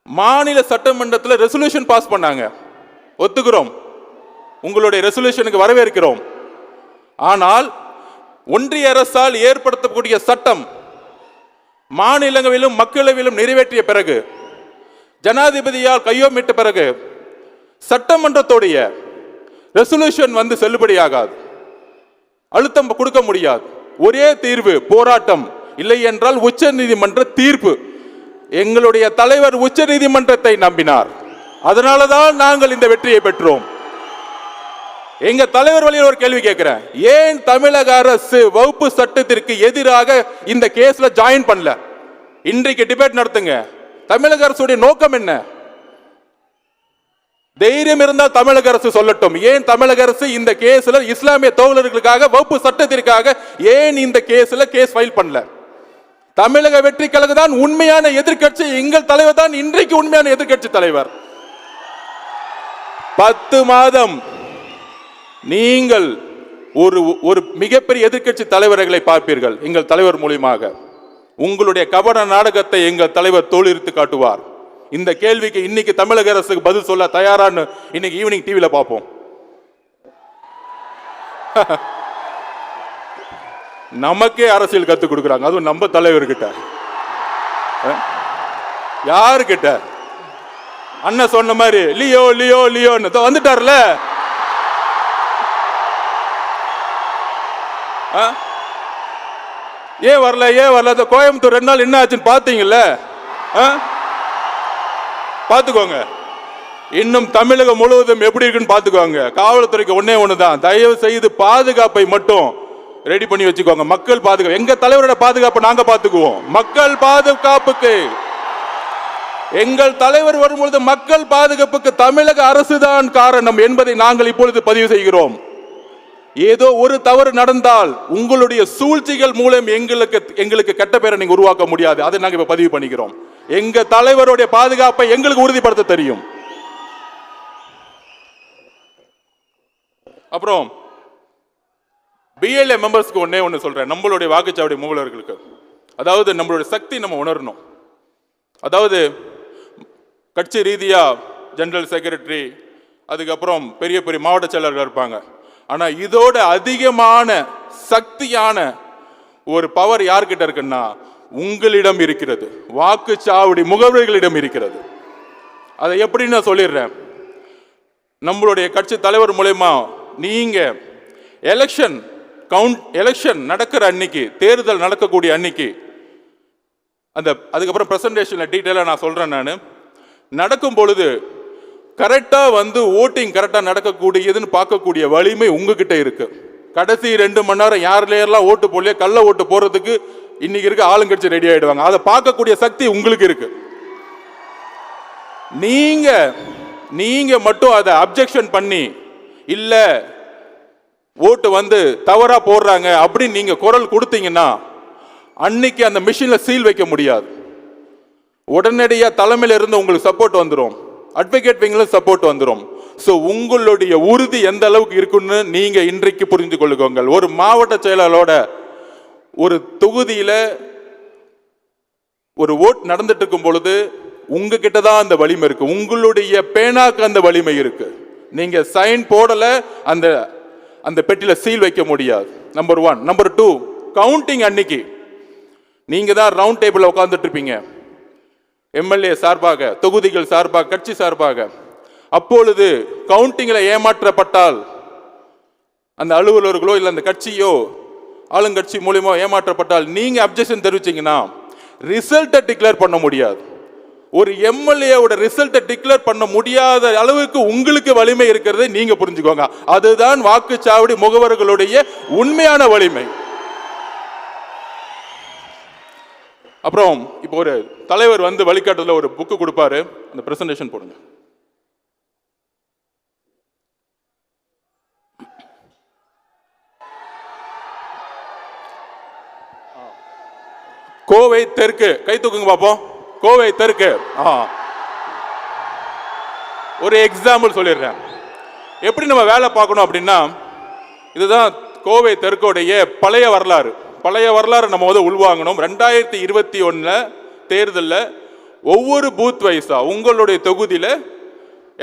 மாநில சட்டமன்றத்தில் ரெசல்யூஷன் பாஸ் பண்ணாங்க, ஒத்துக்கிறோம், உங்களுடைய ரெசல்யூஷனுக்கு வரவேற்கிறோம். ஆனால் ஒன்றிய அரசால் ஏற்படுத்தக்கூடிய சட்டம் மாநிலங்களிலும் மக்களவையிலும் நிறைவேற்றிய பிறகு, ஜனாதிபதியால் கையொமிட்ட பிறகு சட்டமன்றத்துடைய ரெசல்யூஷன் வந்து செல்லுபடியாகாது, அழுத்தம் கொடுக்க முடியாது. ஒரே தீர்வு போராட்டம், இல்லை என்றால் உச்ச நீதிமன்ற தீர்ப்பு. எங்களுடைய தலைவர் உச்ச நீதிமன்றத்தை நம்பினார், அதனாலதான் நாங்கள் இந்த வெற்றியை பெற்றோம். எங்க தலைவர் வழியில் ஒரு கேள்வி கேட்கிறேன், ஏன் தமிழக அரசு வகுப்பு சட்டத்திற்கு எதிராக இந்த கேஸ்ல ஜாயின் பண்ணல? இன்றைக்கு டிபேட் நடத்துங்க. தமிழக அரசுடைய நோக்கம் என்ன? தைரியம் இருந்தால் தமிழக அரசு சொல்லட்டும். ஏன் தமிழக அரசு இந்த கேஸ்ல இஸ்லாமிய தோழர்களுக்காக வகுப்பு சட்டத்திற்காக ஏன் இந்த கேஸ்ல கேஸ் ஃபைல் பண்ணல? தமிழக வெற்றி கழகம் தான் உண்மையான எதிர்க்கட்சி. எங்கள் தலைவர் தான் இன்றைக்கு உண்மையான எதிர்க்கட்சி தலைவர். 10 மாதம் நீங்கள் ஒரு மிகப்பெரிய எதிர்க்கட்சி தலைவர்களை பார்ப்பீர்கள் எங்கள் தலைவர் மூலியமாக. உங்களுடைய கபட நாடகத்தை எங்கள் தலைவர் தோளிர்த்து காட்டுவார். இந்த கேள்விக்கு இன்னைக்கு தமிழக அரசுக்கு பதில் சொல்ல தயாரான்னு இன்னைக்கு ஈவினிங் டிவியில பார்ப்போம். நமக்கே அரசியல் கத்துக் கொடுக்குறாங்க, அதுவும் நம்ம தலைவர்கிட்ட. யாருக்கிட்ட? அண்ணன் சொன்ன மாதிரி லியோ லியோ லியோன்னு வந்துட்டார்ல. ஏன் வரல ஏன் வரல? கோயம்புத்தூர் 2 நாள் என்ன ஆச்சுன்னு பாத்தீங்கல்ல? பாத்துக்கோங்க. இன்னும் தமிழகம் முழுவதும் எப்படி இருக்குன்னு பாத்துக்கோங்க. காவல்துறைக்கு ஒண்ணுதான், தயவு செய்து பாதுகாப்பை மட்டும் ரெடி பண்ணி வச்சுக்கோங்க. மக்கள் பாதுகாப்பு, எங்க தலைவரோட பாதுகாப்பு நாங்க பாத்துக்குவோம். மக்கள் பாதுகாப்புக்கு எங்கள் தலைவர் வரும்பொழுது மக்கள் பாதுகாப்புக்கு தமிழக அரசுதான் காரணம் என்பதை நாங்கள் இப்பொழுது பதிவு செய்கிறோம். ஏதோ ஒரு தவறு நடந்தால் உங்களுடைய சூழ்ச்சிகள் மூலம் எங்களுக்கு கெட்ட பேரை நீங்க உருவாக்க முடியாது. அதை நாங்க இப்ப பதிவு பண்ணிக்கிறோம். எங்க தலைவருடைய பாதுகாப்பை எங்களுக்கு உறுதிப்படுத்த தெரியும். அப்புறம் பிஎல்ஏ மெம்பர்ஸ்க்கு ஒண்ணு சொல்றேன், நம்மளுடைய வாக்குச்சாவடி மூலவர்களுக்கு. அதாவது நம்மளுடைய சக்தி நம்ம உணரணும். அதாவது கட்சி ரீதியா ஜெனரல் செக்ரட்டரி, அதுக்கப்புறம் பெரிய பெரிய மாவட்ட செயலர்கள் இருப்பாங்க. ஆனா இதோட அதிகமான சக்தியான ஒரு பவர் யார்கிட்ட இருக்குன்னா உங்களிடம் இருக்கிறது, வாக்குச்சாவடி முகவர்களிடம் இருக்கிறது. அதை எப்படி நான் சொல்லிடுறேன். நம்மளுடைய கட்சி தலைவர் மூலமா நீங்க எலெக்ஷன் நடக்கிற அன்னைக்கு, தேர்தல் நடக்கக்கூடிய அன்னைக்கு, அதுக்கப்புறம் பிரசன்டேஷன்ல டீட்டெயிலா நான் சொல்றேன். நான் நடக்கும் பொழுது கரெக்டா வந்து ஓட்டிங் கரெக்டா நடக்கக்கூடியதுன்னு பார்க்கக்கூடிய வலிமை உங்ககிட்ட இருக்கு. கடைசி 2 மணி நேரம் யாரெல்லாம் ஓட்டு போடலையோ கள்ள ஓட்டு போறதுக்கு இன்னைக்கு இருக்க ஆளுங்கட்சி ரெடி ஆயிடுவாங்க. அதை பார்க்கக்கூடிய சக்தி உங்களுக்கு இருக்கு. நீங்க மட்டும் அதை அப்ஜெக்ஷன் பண்ணி இல்ல ஓட்டு வந்து தவறா போடுறாங்க அப்படின்னு நீங்க குரல் கொடுத்தீங்கன்னா அன்னைக்கு அந்த மிஷின்ல சீல் வைக்க முடியாது. உடனடியா தலைமையில இருந்து உங்களுக்கு சப்போர்ட் வந்துடும், அட்வொகேட் விங்ல சப்போர்ட் வந்துடும். சோ உங்களுடைய உறுதி எந்த அளவுக்கு இருக்குன்னு நீங்க இன்றைக்கு புரிந்து கொள்ளுங்கள். ஒரு மாவட்ட செயலாளரோட ஒரு தொகுதியில ஒரு ஓட் நடந்துட்டு இருக்கும் பொழுது உங்ககிட்ட தான் அந்த வலிமை இருக்கு, உங்களுடைய பேனாக்கு அந்த வலிமை இருக்கு. நீங்க சைன் போடல, அந்த அந்த பெட்டியில சீல் வைக்க முடியாது. நம்பர் 1. நம்பர் 2, கவுண்டிங் அன்னைக்கு நீங்க தான் ரவுண்ட் டேபிள் உட்கார்ந்துட்டு இருப்பீங்க, எம்எல்ஏ சார்பாக, தொகுதிகள் சார்பாக, கட்சி சார்பாக. அப்பொழுது கவுண்டிங்ல ஏமாற்றப்பட்டால் அந்த அலுவலர்களோ இல்லை அந்த கட்சியோ ஆளுங்கட்சி மூலியமா ஏமாற்றப்பட்டால் நீங்க அப்ஜெக்ஷன் தெரிவிச்சீங்கன்னா ரிசல்ட்டை டிக்ளேர் பண்ண முடியாது. ஒரு எம்எல்ஏவோட ரிசல்ட்டை டிக்ளேர் பண்ண முடியாத அளவுக்கு உங்களுக்கு வலிமை இருக்கிறது நீங்க புரிஞ்சுக்கோங்க. அதுதான் வாக்குச்சாவடி முகவர்களுடைய உண்மையான வலிமை. அப்புறம் இப்போ ஒரு தலைவர் வந்து வழிகாட்டுதல ஒரு புக்கு கொடுப்பாரு, அந்த பிரசன்டேஷன் போடுங்க. கோவை தெற்கு, கை தூக்குங்க பாப்போம். கோவை தெற்கு. ஒரு எக்ஸாம்பிள் சொல்லிடுறேன் எப்படி நம்ம வேலை பார்க்கணும் அப்படின்னா, இதுதான் கோவை தெற்குடைய பழைய வரலாறு. பழைய வரலாறு நம்ம வந்து உள்வாங்கணும். 2021 தேர்தலில் ஒவ்வொரு பூத் வைஸா உங்களுடைய தொகுதியில்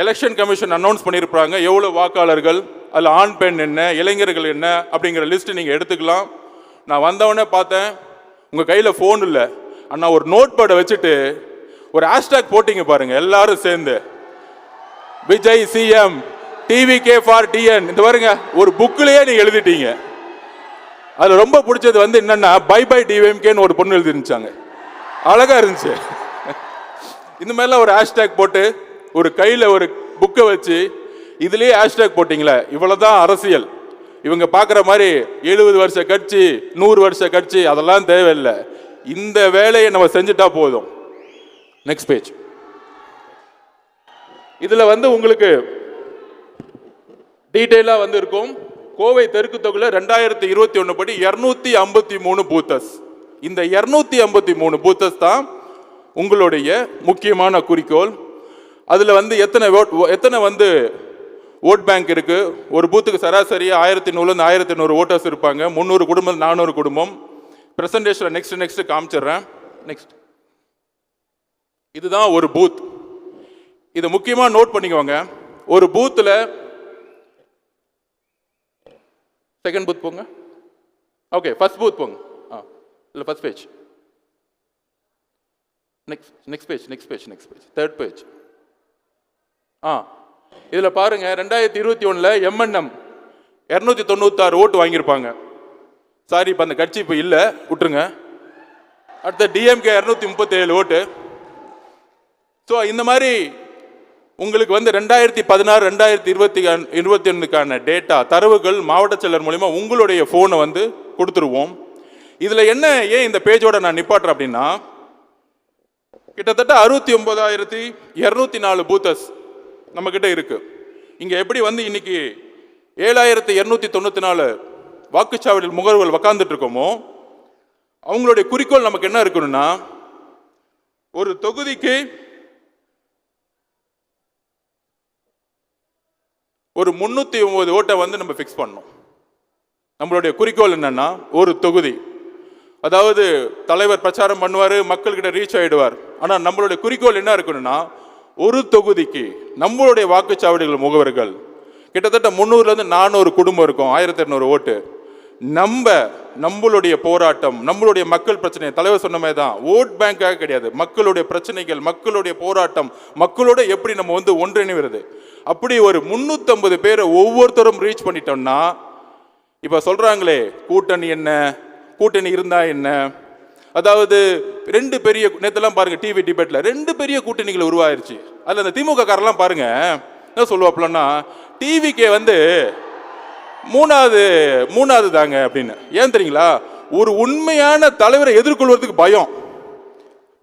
எலெக்ஷன் கமிஷன் அனௌன்ஸ் பண்ணியிருப்பாங்க எவ்வளோ வாக்காளர்கள், அதில் ஆண் பெண் என்ன, இளைஞர்கள் என்ன அப்படிங்கிற லிஸ்ட் நீங்கள் எடுத்துக்கலாம். நான் வந்தவொடனே பார்த்தேன் உங்கள் கையில் ஃபோன் இல்லை, அண்ணா ஒரு நோட் பேடை வச்சுட்டு ஒரு ஹேஷ்டாக் போட்டிங்க பாருங்க, எல்லாரும் சேர்ந்து Vijay CM, TVK for TN, இந்த பாருங்க ஒரு புக்கிலேயே நீங்க எழுதிட்டீங்க. அதுல ரொம்ப பிடிச்சது வந்து என்னன்னா பை பை டிவிஎம்கேன்னு ஒரு பொண்ணு எழுதிருந்துச்சாங்க, அழகா இருந்துச்சு. இந்த மாதிரிலாம் ஒரு ஹேஷ்டாக் போட்டு ஒரு கையில் ஒரு புக்கை வச்சு இதுலேயே ஹேஷ்டாக் போட்டிங்களே, இவ்வளோதான் அரசியல். இவங்க பார்க்குற மாதிரி 70 வருஷ கட்சி 100 வருஷ கட்சி அதெல்லாம் தேவையில்லை. இந்த வேலையை நம்ம செஞ்சுட்டா போதும். Next page. இதில் வந்து உங்களுக்கு டீட்டெயிலாக வந்து இருக்கும். கோவை தெற்கு தொகுதியில் 2021 படி 253 பூத்தஸ். இந்த 253 பூத்தஸ் தான் உங்களுடைய முக்கியமான குறிக்கோள். அதில் வந்து எத்தனை வந்து ஓட் பேங்க் இருக்கு. ஒரு பூத்துக்கு சராசரி 1100 1100 ஓட்டர்ஸ் இருப்பாங்க. 300 குடும்பம் 400 குடும்பம். பிரசன்டேஷன் நெக்ஸ்ட் காமிச்சிடுறேன். நெக்ஸ்ட், இதுதான் ஒரு பூத். இதை முக்கியமாக நோட் பண்ணிக்கோங்க. ஒரு பூத்தில் செகண்ட் பூத் போங்க. ஓகே, ஃபர்ஸ்ட் பூத் போங்க. இல்லை first page. Next page third page. இதில் பாருங்க 2021 எம்என்எம் 296 ஓட்டு வாங்கியிருப்பாங்க. சாரி, இப்போ அந்த கட்சி இப்போ இல்லை, விட்டுருங்க. அடுத்த டிஎம்கே 237 ஓட்டு. ஸோ இந்த மாதிரி உங்களுக்கு வந்து 2016 2021க்கான டேட்டா தரவுகள் மாவட்ட செயலர் மூலிமா உங்களுடைய ஃபோனை வந்து கொடுத்துருவோம். இதில் என்ன, ஏன் இந்த பேஜோட நான் நிப்பாட்டுறேன் அப்படின்னா, கிட்டத்தட்ட 69,204 பூத்தஸ் நம்மக்கிட்ட இருக்கு. இங்கே எப்படி வந்து இன்னைக்கு 7,294 வாக்குச்சாவடியில் முகவர்கள் உக்காந்துட்டு இருக்கோமோ, அவங்களுடைய குறிக்கோள் நமக்கு என்ன இருக்கணும்னா, ஒரு தொகுதிக்கு ஒரு 309 ஓட்டை வந்து நம்ம ஃபிக்ஸ் பண்ணோம். நம்மளுடைய குறிக்கோள் என்னன்னா, ஒரு தொகுதி, அதாவது தலைவர் பிரச்சாரம் பண்ணுவார், மக்கள்கிட்ட ரீச் ஆகிடுவார். ஆனால் நம்மளுடைய குறிக்கோள் என்ன இருக்கணும்னா, ஒரு தொகுதிக்கு நம்மளுடைய வாக்குச்சாவடிகள் முகவர்கள் கிட்டத்தட்ட 300 400 குடும்பம் இருக்கும், 1200 ஓட்டு. நம்மளுடைய போராட்டம், நம்மளுடைய மக்கள் பிரச்சனை, தலைவர் சொன்ன மாதிரி தான், ஓட் பேங்காக கிடையாது, மக்களுடைய பிரச்சனைகள், மக்களுடைய போராட்டம், மக்களோட எப்படி நம்ம வந்து ஒன்றிணைவது. அப்படி ஒரு 350 பேரை ஒவ்வொருத்தரும் ரீச் பண்ணிட்டோம்னா, இப்போ சொல்றாங்களே கூட்டணி என்ன, கூட்டணி இருந்தா என்ன, அதாவது 2 பெரிய, நேற்றுலாம் பாருங்க டிவி டிபேட்ல 2 பெரிய கூட்டணிகள் உருவாயிருச்சு. அதில் அந்த திமுக காரெல்லாம் பாருங்க என்ன சொல்லுவாப்லன்னா, டிவிக்கே வந்து மூணாவது தாங்க அப்படின்னு. ஏன் தெரியுங்களா, ஒரு உண்மையான தலைவரை எதிர்கொள்வதற்கு பயம்.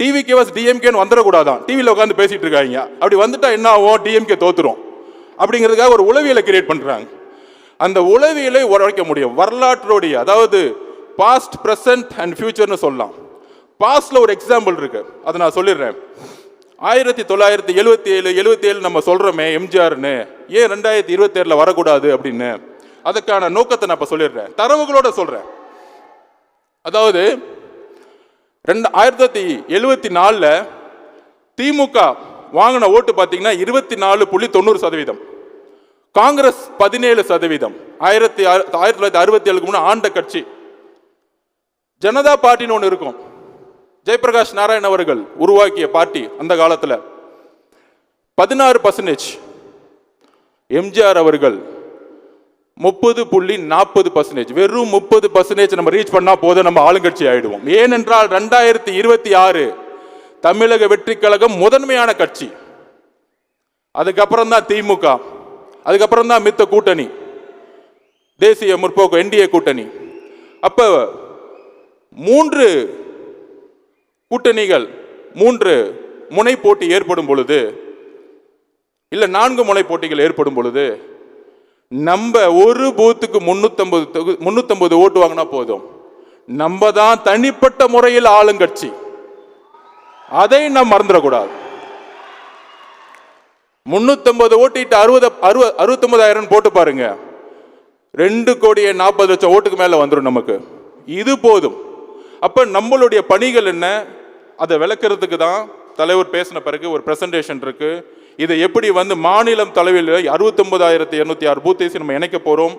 டிவிகே வாஸ் டிஎம்கேன்னு வந்துடக்கூடாதான், டிவியில் உட்காந்து பேசிட்டு இருக்காங்க. அப்படி வந்துட்டா என்ன ஆகும், டிஎம்கே தோத்துரும் அப்படிங்கிறதுக்காக ஒரு உளவியலை கிரியேட் பண்றாங்க. அந்த உளவியலை உடைக்க முடியும் வரலாற்றோடைய, அதாவது பாஸ்ட், பிரசன்ட் அண்ட் ஃபியூச்சர்னு சொல்லலாம். பாஸ்ட்ல ஒரு எக்ஸாம்பிள் இருக்கு, அதை நான் சொல்லிடுறேன். 1977 நம்ம சொல்றோமே எம்ஜிஆர்னு, ஏன் 2027 வரக்கூடாது அப்படின்னு, அதுக்கான நோக்கத்தை நான் இப்ப சொல்லிடுறேன், தரவுகளோட சொல்றேன். அதாவது 1974 திமுக வாங்கின ஓட்டு பார்த்தீங்கன்னா 24.90%. காங்கிரஸ் 17%. 1967 முன்னாடி ஆண்ட கட்சி. ஜனதா பார்ட்டின்னு ஒன்று இருக்கும். ஜெயபிரகாஷ் நாராயண் அவர்கள் உருவாக்கிய பார்ட்டி அந்த காலத்தில் 16%. எம்ஜிஆர் அவர்கள் 30.40%. வெறும் 30% நம்ம ரீச் பண்ணா போதும், நம்ம ஆளுங்கட்சி ஆயிடுவோம். ஏனென்றால் 2026 தமிழக வெற்றி கழகம் முதன்மையான கட்சி. அதுக்கப்புறம் தான் திமுக, அதுக்கப்புறம் தான் மித்த கூட்டணி, தேசிய முற்போக்கு என்டிஏ கூட்டணி. அப்ப 3 கூட்டணிகள் 3 முனை போட்டி ஏற்படும் பொழுது, இல்ல 4 முனை போட்டிகள் ஏற்படும் பொழுது, நம்ம ஒரு பூத்துக்கு 350 ஓட்டு வாங்கினா போதும், நம்ம தான் தனிப்பட்ட முறையில் ஆளுங்கட்சி. அதை நாம் மறந்துடக்கூடாது. 350 ஓட்டிட்டு 69,000 போட்டு பாருங்க, 2,40,00,000 ஓட்டுக்கு மேல வந்துடும் நமக்கு. இது போதும். அப்ப நம்மளுடைய பணிகள் என்ன, அதை விளக்குறதுக்கு தான் தலைவர் பேசின பிறகு ஒரு பிரசன்டேஷன் இருக்கு. இதை எப்படி மாநிலம் தலைவில் 69,206 பூத்தை நம்ம இணைக்க போறோம்,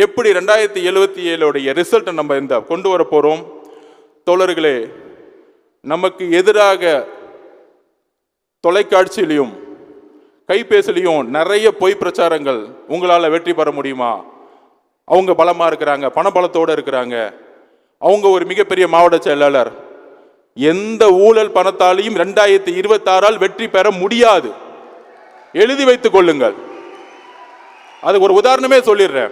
எப்படி 2077 ரிசல்ட் நம்ம கொண்டு வர போறோம். தோழர்களே, நமக்கு எதிராக தொலைக்காட்சியிலையும் கைபேசிலையும் நிறைய பொய் பிரச்சாரங்கள். உங்களால் வெற்றி பெற முடியுமா, அவங்க பலமா இருக்கிறாங்க, பணபலத்தோடு இருக்கிறாங்க, அவங்க ஒரு மிகப்பெரிய மாவட்ட செயலாளர். எந்த ஊழல் பணத்தாலையும் 2026 வெற்றி பெற முடியாது. எழுதி வைத்துக் கொள்ளுங்கள். அதுக்கு ஒரு உதாரணமே சொல்லிடுறேன்.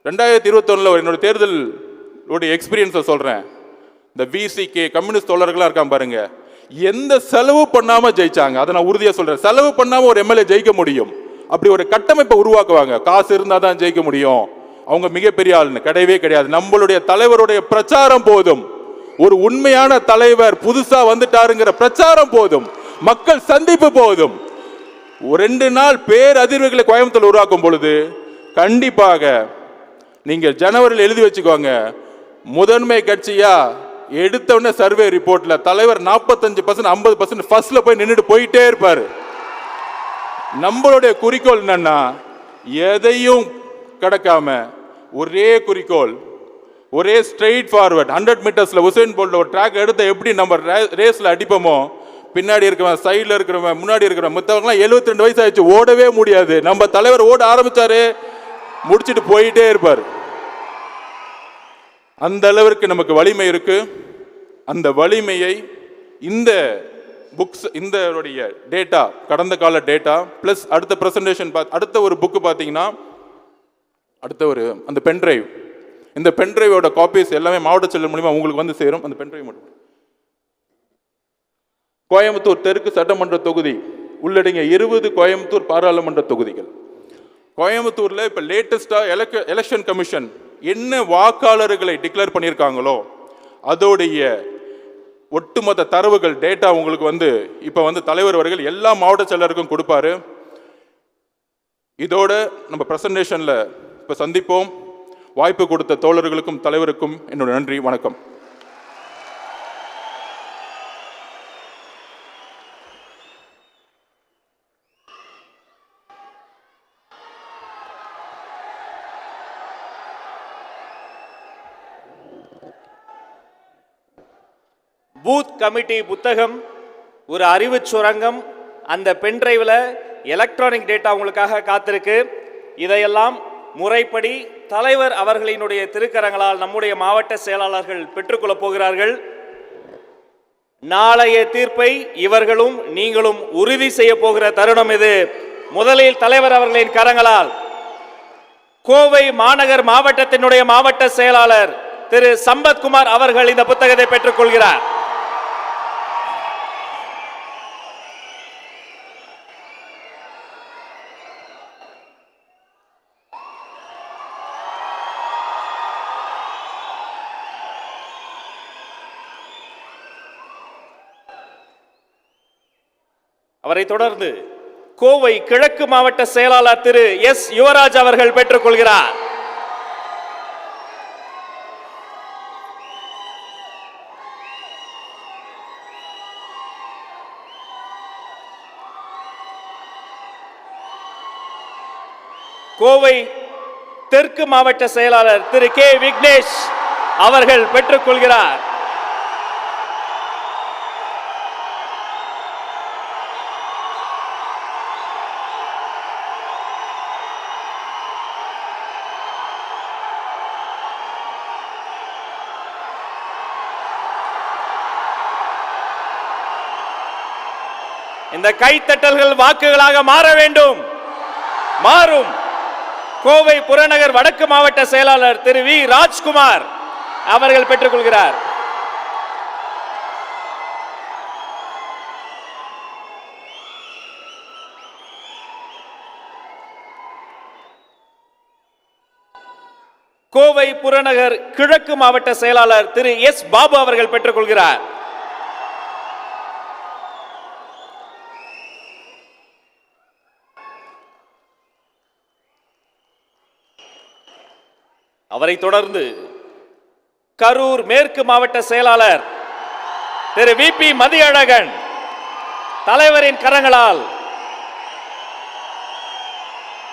2021 என்னோட தேர்தல் எக்ஸ்பீரியன்ஸை சொல்றேன். இந்த விசிகே கம்யூனிஸ்ட் தோழர்களா இருக்கான் பாருங்க, எந்த செலவு பண்ணாம ஜெயிச்சாங்க. அதை நான் உறுதியா சொல்றேன். செலவு பண்ணாம ஒரு எம்எல்ஏ ஜெயிக்க முடியும். அப்படி ஒரு கட்டமைப்பை உருவாக்குவாங்க. காசு இருந்தா தான் ஜெயிக்க முடியும், அவங்க மிகப்பெரிய ஆளுன்னு கிடையவே கிடையாது. நம்மளுடைய தலைவருடைய பிரச்சாரம் போதும். ஒரு உண்மையான தலைவர் புதுசா வந்துட்டாருங்கிற பிரச்சாரம் போதும், மக்கள் சந்திப்பு போதும். 2 நாள் பேரதிர்வுகளை கோயம்புத்தூர் உருவாக்கும் பொழுது கண்டிப்பாக நீங்க ஜனவரியில் எழுதி வச்சுக்கோங்க, முதன்மை கட்சியா எடுத்த உடனே சர்வே ரிப்போர்ட்ல தலைவர் 45% 50% ஃபர்ஸ்ட்ல போய் நின்றுட்டு போயிட்டே இருப்பாரு. நம்மளுடைய குறிக்கோள் என்னன்னா, எதையும் கடக்காம ஒரே குறிக்கோள், ஒரே ஸ்ட்ரெயிட் ஃபார்வர்ட். 100 மீட்டர்ஸ்ல உசேன் போல்ட் ஒரு ட்ராக் எடுத்து எப்படி நம்ம ரேஸ்ல அடிப்போமோ, பின்னாடி இருக்கிறவன், சைடில் இருக்கிறவன், முன்னாடி இருக்கிறவன், மற்றவங்களாம் 72 வயசு ஆயிடுச்சு, ஓடவே முடியாது. நம்ம தலைவர் ஓட ஆரம்பிச்சாரு, முடிச்சுட்டு போயிட்டே இருப்பார். அந்த அளவிற்கு நமக்கு வலிமை இருக்கு. அந்த வலிமையை இந்த புக்ஸ், இந்த டேட்டா, கடந்த கால டேட்டா பிளஸ் அடுத்த பிரசன்டேஷன், அடுத்த ஒரு புக்கு பார்த்தீங்கன்னா, அடுத்த ஒரு அந்த பென்ட்ரைவ், இந்த பென்ட்ரைவோட காப்பீஸ் எல்லாமே மாவட்ட செயலர் மூலமா உங்களுக்கு சேரும். அந்த பென்ட்ரைவ் மட்டும் கோயம்புத்தூர் தெற்கு சட்டமன்ற தொகுதி உள்ளடங்கிய 20 கோயம்புத்தூர் பாராளுமன்ற தொகுதிகள். கோயம்புத்தூர்ல இப்ப லேட்டஸ்டா எலெக்ஷன் கமிஷன் என்ன வாக்காளர்களை டிக்ளேர் பண்ணியிருக்காங்களோ அதோடைய ஒட்டுமொத்த தரவுகள் டேட்டா உங்களுக்கு இப்ப தலைவர் அவர்கள் எல்லா மாவட்ட செயலருக்கும் கொடுப்பாரு. இதோட நம்ம பிரசன்டேஷன்ல இப்ப சந்திப்போம். வாய்ப்பு கொடுத்த தோழர்களுக்கும் தலைவருக்கும் என்னோட நன்றி, வணக்கம். பூத் கமிட்டி புத்தகம், ஒரு அறிவு சுரங்கம், அந்த பென்டிரைவில் எலக்ட்ரானிக் டேட்டா உங்களுக்காக காத்திருக்கு. இதையெல்லாம் முறைப்படி தலைவர் அவர்களினுடைய திருக்கரங்களால் நம்முடைய மாவட்ட செயலாளர்கள் பெற்றுக்கொள்ளப் போகிறார்கள். நாளைய தீர்ப்பை இவர்களும் நீங்களும் உறுதி செய்ய போகிற தருணம் இது. முதலில் தலைவர் அவர்களின் கரங்களால் கோவை மாநகர் மாவட்டத்தினுடைய மாவட்ட செயலாளர் திரு சம்பத்குமார் அவர்கள் இந்த புத்தகத்தை பெற்றுக்கொள்கிறார். அவரை தொடர்ந்து கோவை கிழக்கு மாவட்ட செயலாளர் திரு எஸ் யுவராஜ் அவர்கள் பெற்றுக்கொள்கிறார். கோவை தெற்கு மாவட்ட செயலாளர் திரு கே விக்னேஷ் அவர்கள் பெற்றுக்கொள்கிறார். இந்த கைத்தட்டல்கள் வாக்குகளாக மாற வேண்டும். மாறும். கோவை புறநகர் வடக்கு மாவட்ட செயலாளர் திரு வி ராஜ்குமார் அவர்கள் பெற்றுக்கொள்கிறார். கோவை புறநகர் கிழக்கு மாவட்ட செயலாளர் திரு எஸ் பாபு அவர்கள் பெற்றுக்கொள்கிறார். அவரை தொடர்ந்து கரூர் மேற்கு மாவட்ட செயலாளர் திரு வி பி மதியழகன் தலைவரின் கரங்களால்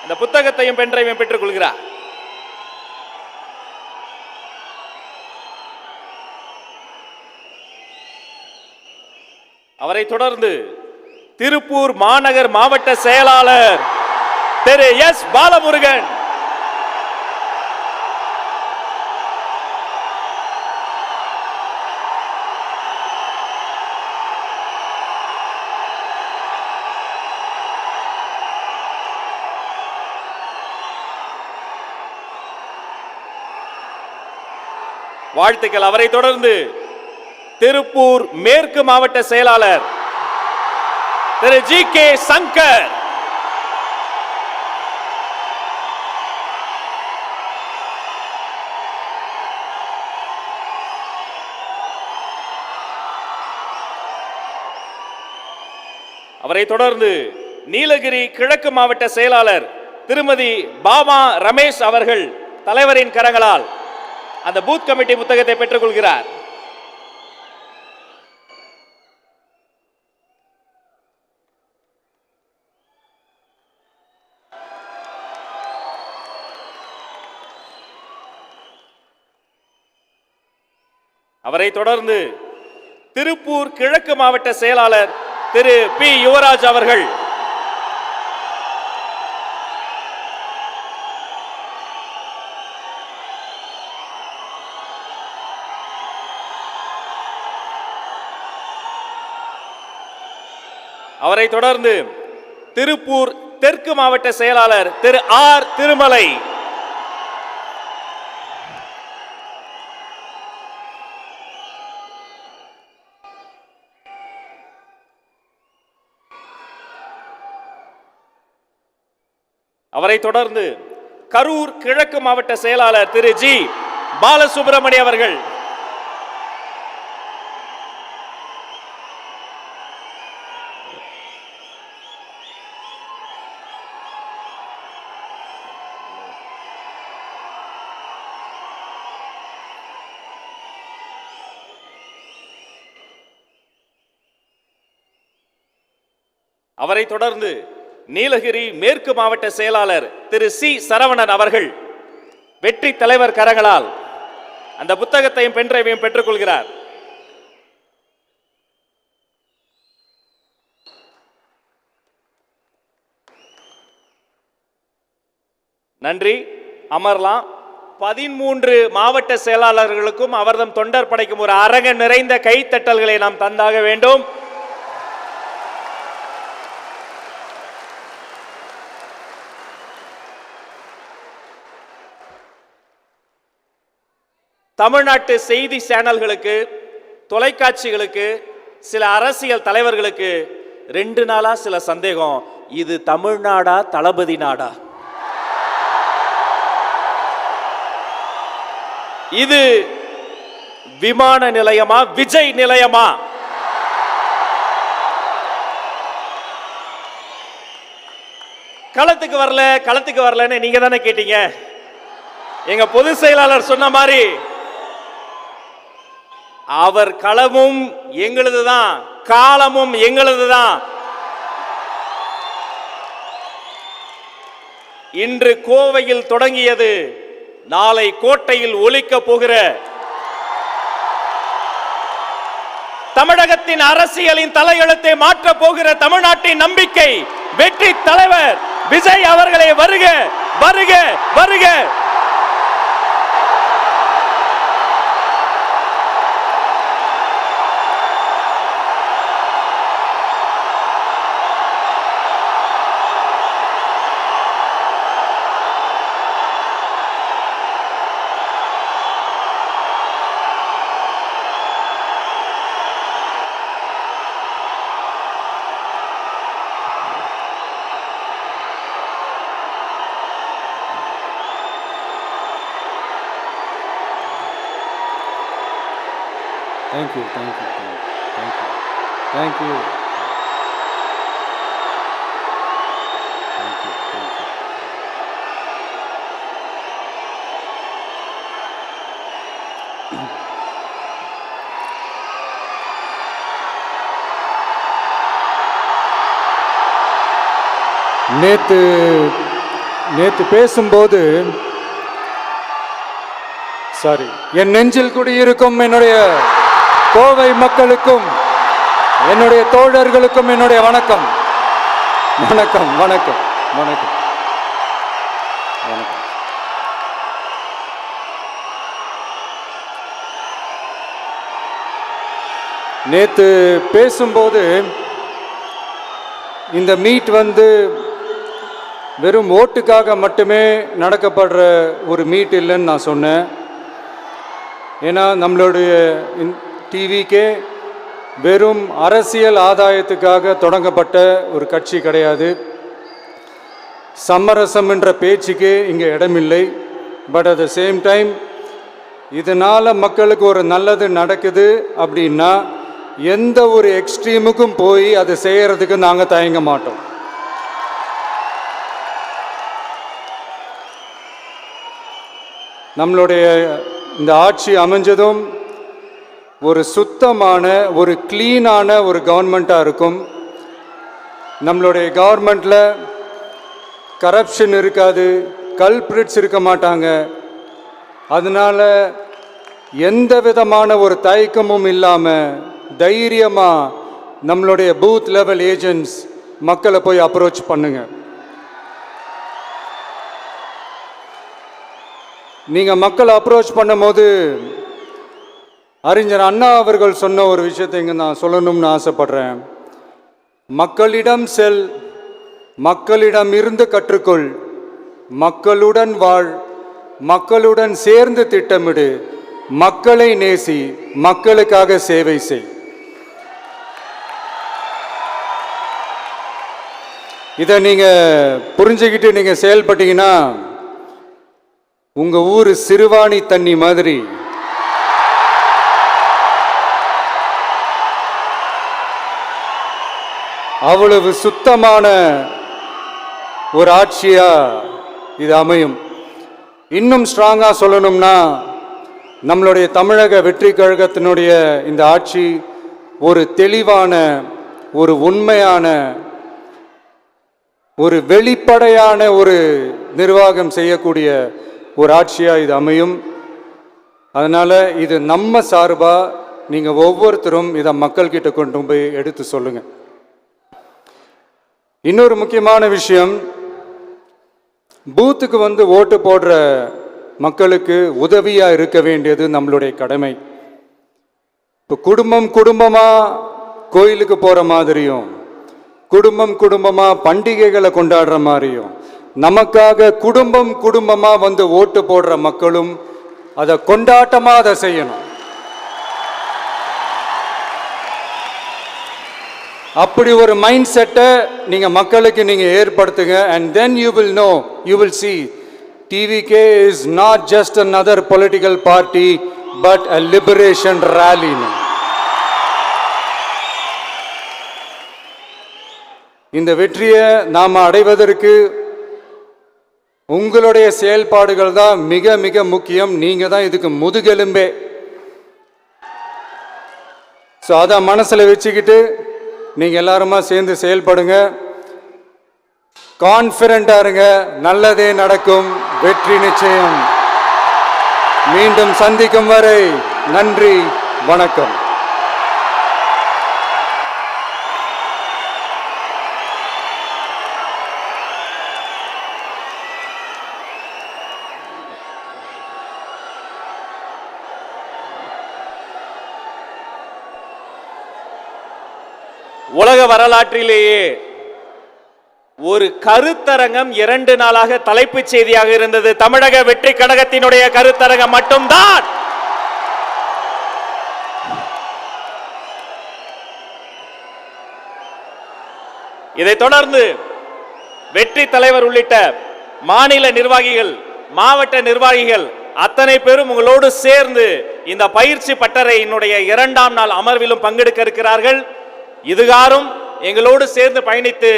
இந்த புத்தகத்தையும் பென்றையும் பெற்றுக் கொள்கிறார். அவரை தொடர்ந்து திருப்பூர் மாநகர் மாவட்ட செயலாளர் திரு எஸ் பாலமுருகன் வாழ்த்துக்கள். அவரை தொடர்ந்து திருப்பூர் மேற்கு மாவட்ட செயலாளர் திரு ஜி கே சங்கர் அவரை தொடர்ந்து நீலகிரி கிழக்கு மாவட்ட செயலாளர் திருமதி பாமா ரமேஷ் அவர்கள் தலைவரின் கரங்களால் அந்த பூத் கமிட்டி புத்தகத்தை பெற்றுக் கொள்கிறார். அவரை தொடர்ந்து திருப்பூர் கிழக்கு மாவட்ட செயலாளர் திரு பி யுவராஜ் அவர்கள் அவரை தொடர்ந்து திருப்பூர் தெற்கு மாவட்ட செயலாளர் திரு ஆர் திருமலை அவரை தொடர்ந்து கரூர் கிழக்கு மாவட்ட செயலாளர் திரு ஜி பாலசுப்ரமணிய அவர்கள் அவரை தொடர்ந்து நீலகிரி மேற்கு மாவட்ட செயலாளர் திரு சி சரவணன் அவர்கள் வெற்றி தலைவர் கரங்களால் அந்த புத்தகத்தையும் பென்ட்ரைவையும் பெற்றுக்கொள்கிறார். நன்றி. அமர்லாம். 13 மாவட்ட செயலாளர்களுக்கும் அவர்தம் தொண்டர் படைக்கும் ஒரு அரங்க நிறைந்த கைத்தட்டல்களை நாம் தந்தாக வேண்டும். தமிழ்நாட்டு செய்தி சேனல்களுக்கு, தொலைக்காட்சிகளுக்கு, சில அரசியல் தலைவர்களுக்கு 2 நாளா சில சந்தேகம். இது தமிழ்நாடா தளபதி நாடா? இது விமான நிலையமா விஜய் நிலையமா? களத்துக்கு வரலன்னு நீங்க தானே கேட்டீங்க. எங்க பொதுச் செயலாளர் சொன்ன மாதிரி அவர் களமும் எங்களுதுதான், காலமும் எங்களுதுதான். இன்று கோவையில் தொடங்கியது நாளை கோட்டையில் ஒலிக்க போகிற தமிழகத்தின் அரசியலின் தலையெழுத்தை மாற்றப் போகிற தமிழ்நாட்டின் நம்பிக்கை வெற்றி தலைவர் விஜய் அவர்களே வருக வருக வருக. Thank you, thank you, thank you, thank you, thank you, thank you. நேத்து பேசும்போது சாரி என் நெஞ்சில் குடியிருக்கும் என்னுடைய கோவை மக்களுக்கும் என்னுடைய தோழர்களுக்கும் என்னுடைய வணக்கம் வணக்கம் வணக்கம் வணக்கம் வணக்கம். நேத்து பேசும்போது இந்த மீட் வெறும் ஓட்டுக்காக மட்டுமே நடக்கப்படுற ஒரு மீட் இல்லைன்னு நான் சொன்னேன். ஏன்னா நம்மளுடைய டிவிக்கே வெறும் அரசியல் ஆதாயத்துக்காக தொடங்கப்பட்ட ஒரு கட்சி கிடையாது. சமரசம் என்ற பேச்சுக்கு இங்கே இடமில்லை. But at the same time இதனால் மக்களுக்கு ஒரு நல்லது நடக்குது அப்படின்னா எந்த ஒரு எக்ஸ்ட்ரீமுக்கும் போய் அதை செய்கிறதுக்கு நாங்கள் தயங்க மாட்டோம். நம்மளுடைய இந்த ஆட்சி அமைஞ்சதும் ஒரு சுத்தமான ஒரு க்ளீனான ஒரு கவர்மெண்ட்டாக இருக்கும். நம்மளுடைய கவர்மெண்ட்டில் கரப்ஷன் இருக்காது, கல்பிரிட்ஸ் இருக்க மாட்டாங்க. அதனால் எந்த விதமான ஒரு தயக்கமும் இல்லாமல் தைரியமாக நம்மளுடைய பூத் லெவல் ஏஜென்ட்ஸ் மக்களை போய் அப்ரோச் பண்ணுங்க. நீங்கள் மக்களை அப்ரோச் பண்ணும்போது அறிஞர் அண்ணா அவர்கள் சொன்ன ஒரு விஷயத்தை இங்கே நான் சொல்லணும்னு ஆசைப்படுறேன். மக்களிடம் செல், மக்களிடம் இருந்து கற்றுக்கொள், மக்களுடன் வாழ், மக்களுடன் சேர்ந்து திட்டமிடு, மக்களை நேசி, மக்களுக்காக சேவை செய். இதை நீங்கள் புரிஞ்சுக்கிட்டு நீங்கள் செயல்பட்டீங்கன்னா உங்கள் ஊர் சிறுவாணி தண்ணி மாதிரி அவ்வளவு சுத்தமான ஒரு ஆட்சியா இது அமையும். இன்னும் ஸ்ட்ராங்காக சொல்லணும்னா நம்மளுடைய தமிழக வெற்றி கழகத்தினுடைய இந்த ஆட்சி ஒரு தெளிவான, ஒரு உண்மையான, ஒரு வெளிப்படையான ஒரு நிர்வாகம் செய்யக்கூடிய ஒரு ஆட்சியாக இது அமையும். அதனால் இது நம்ம சார்பாக நீங்கள் ஒவ்வொருத்தரும் இதை மக்கள்கிட்ட கொண்டு போய் எடுத்து சொல்லுங்கள். இன்னொரு முக்கியமான விஷயம், பூத்துக்கு ஓட்டு போடுற மக்களுக்கு உதவியாக இருக்க வேண்டியது நம்மளுடைய கடமை. இப்போ குடும்பமாக கோயிலுக்கு போகிற மாதிரியும், குடும்பமாக பண்டிகைகளை கொண்டாடுற மாதிரியும், நமக்காக குடும்பமாக ஓட்டு போடுற மக்களும் அதை கொண்டாட்டமாக அதை செய்யணும். அப்படி ஒரு மைண்ட் செட்டை நீங்கள் மக்களுக்கு நீங்கள் ஏற்படுத்துங்க. And then you will know, you will see TVK is not just another political party but a liberation rally. இந்த வெற்றியை நாம் அடைவதற்கு உங்களுடைய செயல்பாடுகள் தான் மிக மிக முக்கியம். நீங்கள் தான் இதுக்கு முதுகெலும்பே. ஸோ அதை மனசில் வச்சுக்கிட்டு நீங்கள் எல்லாருமா சேர்ந்து செயல்படுங்க. கான்ஃபிடண்டா இருங்க, நல்லதே நடக்கும், வெற்றி நிச்சயம். மீண்டும் சந்திக்கும் வரை நன்றி, வணக்கம். உலக வரலாற்றிலேயே ஒரு கருத்தரங்கம் 2 நாளாக தலைப்புச் செய்தியாக இருந்தது. தமிழக வெற்றி கழகத்தினுடைய கருத்தரங்கம் மட்டும்தான். இதைத் தொடர்ந்து வெற்றி தலைவர் உள்ளிட்ட மாநில நிர்வாகிகள், மாவட்ட நிர்வாகிகள் அத்தனை பேரும் உங்களோடு சேர்ந்து இந்த பயிற்சி பட்டறையினுடைய 2ஆம் நாள் அமர்விலும் பங்கெடுக்க இருக்கிறார்கள். இதுகாரும் எங்களோடு சேர்ந்து பயணித்து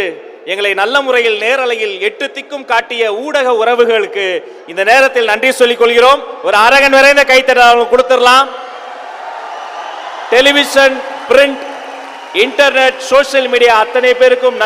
எங்களை நல்ல முறையில் நேரலையில் 8 திக்கும் காட்டிய ஊடக உறவுகளுக்கு இந்த நேரத்தில் நன்றி சொல்லிக் கொள்கிறோம். ஒரு அரங்கன் நிறைந்த கைத்தட்டல் கொடுத்துடலாம். Television, print, internet, social media அத்தனை பேருக்கும்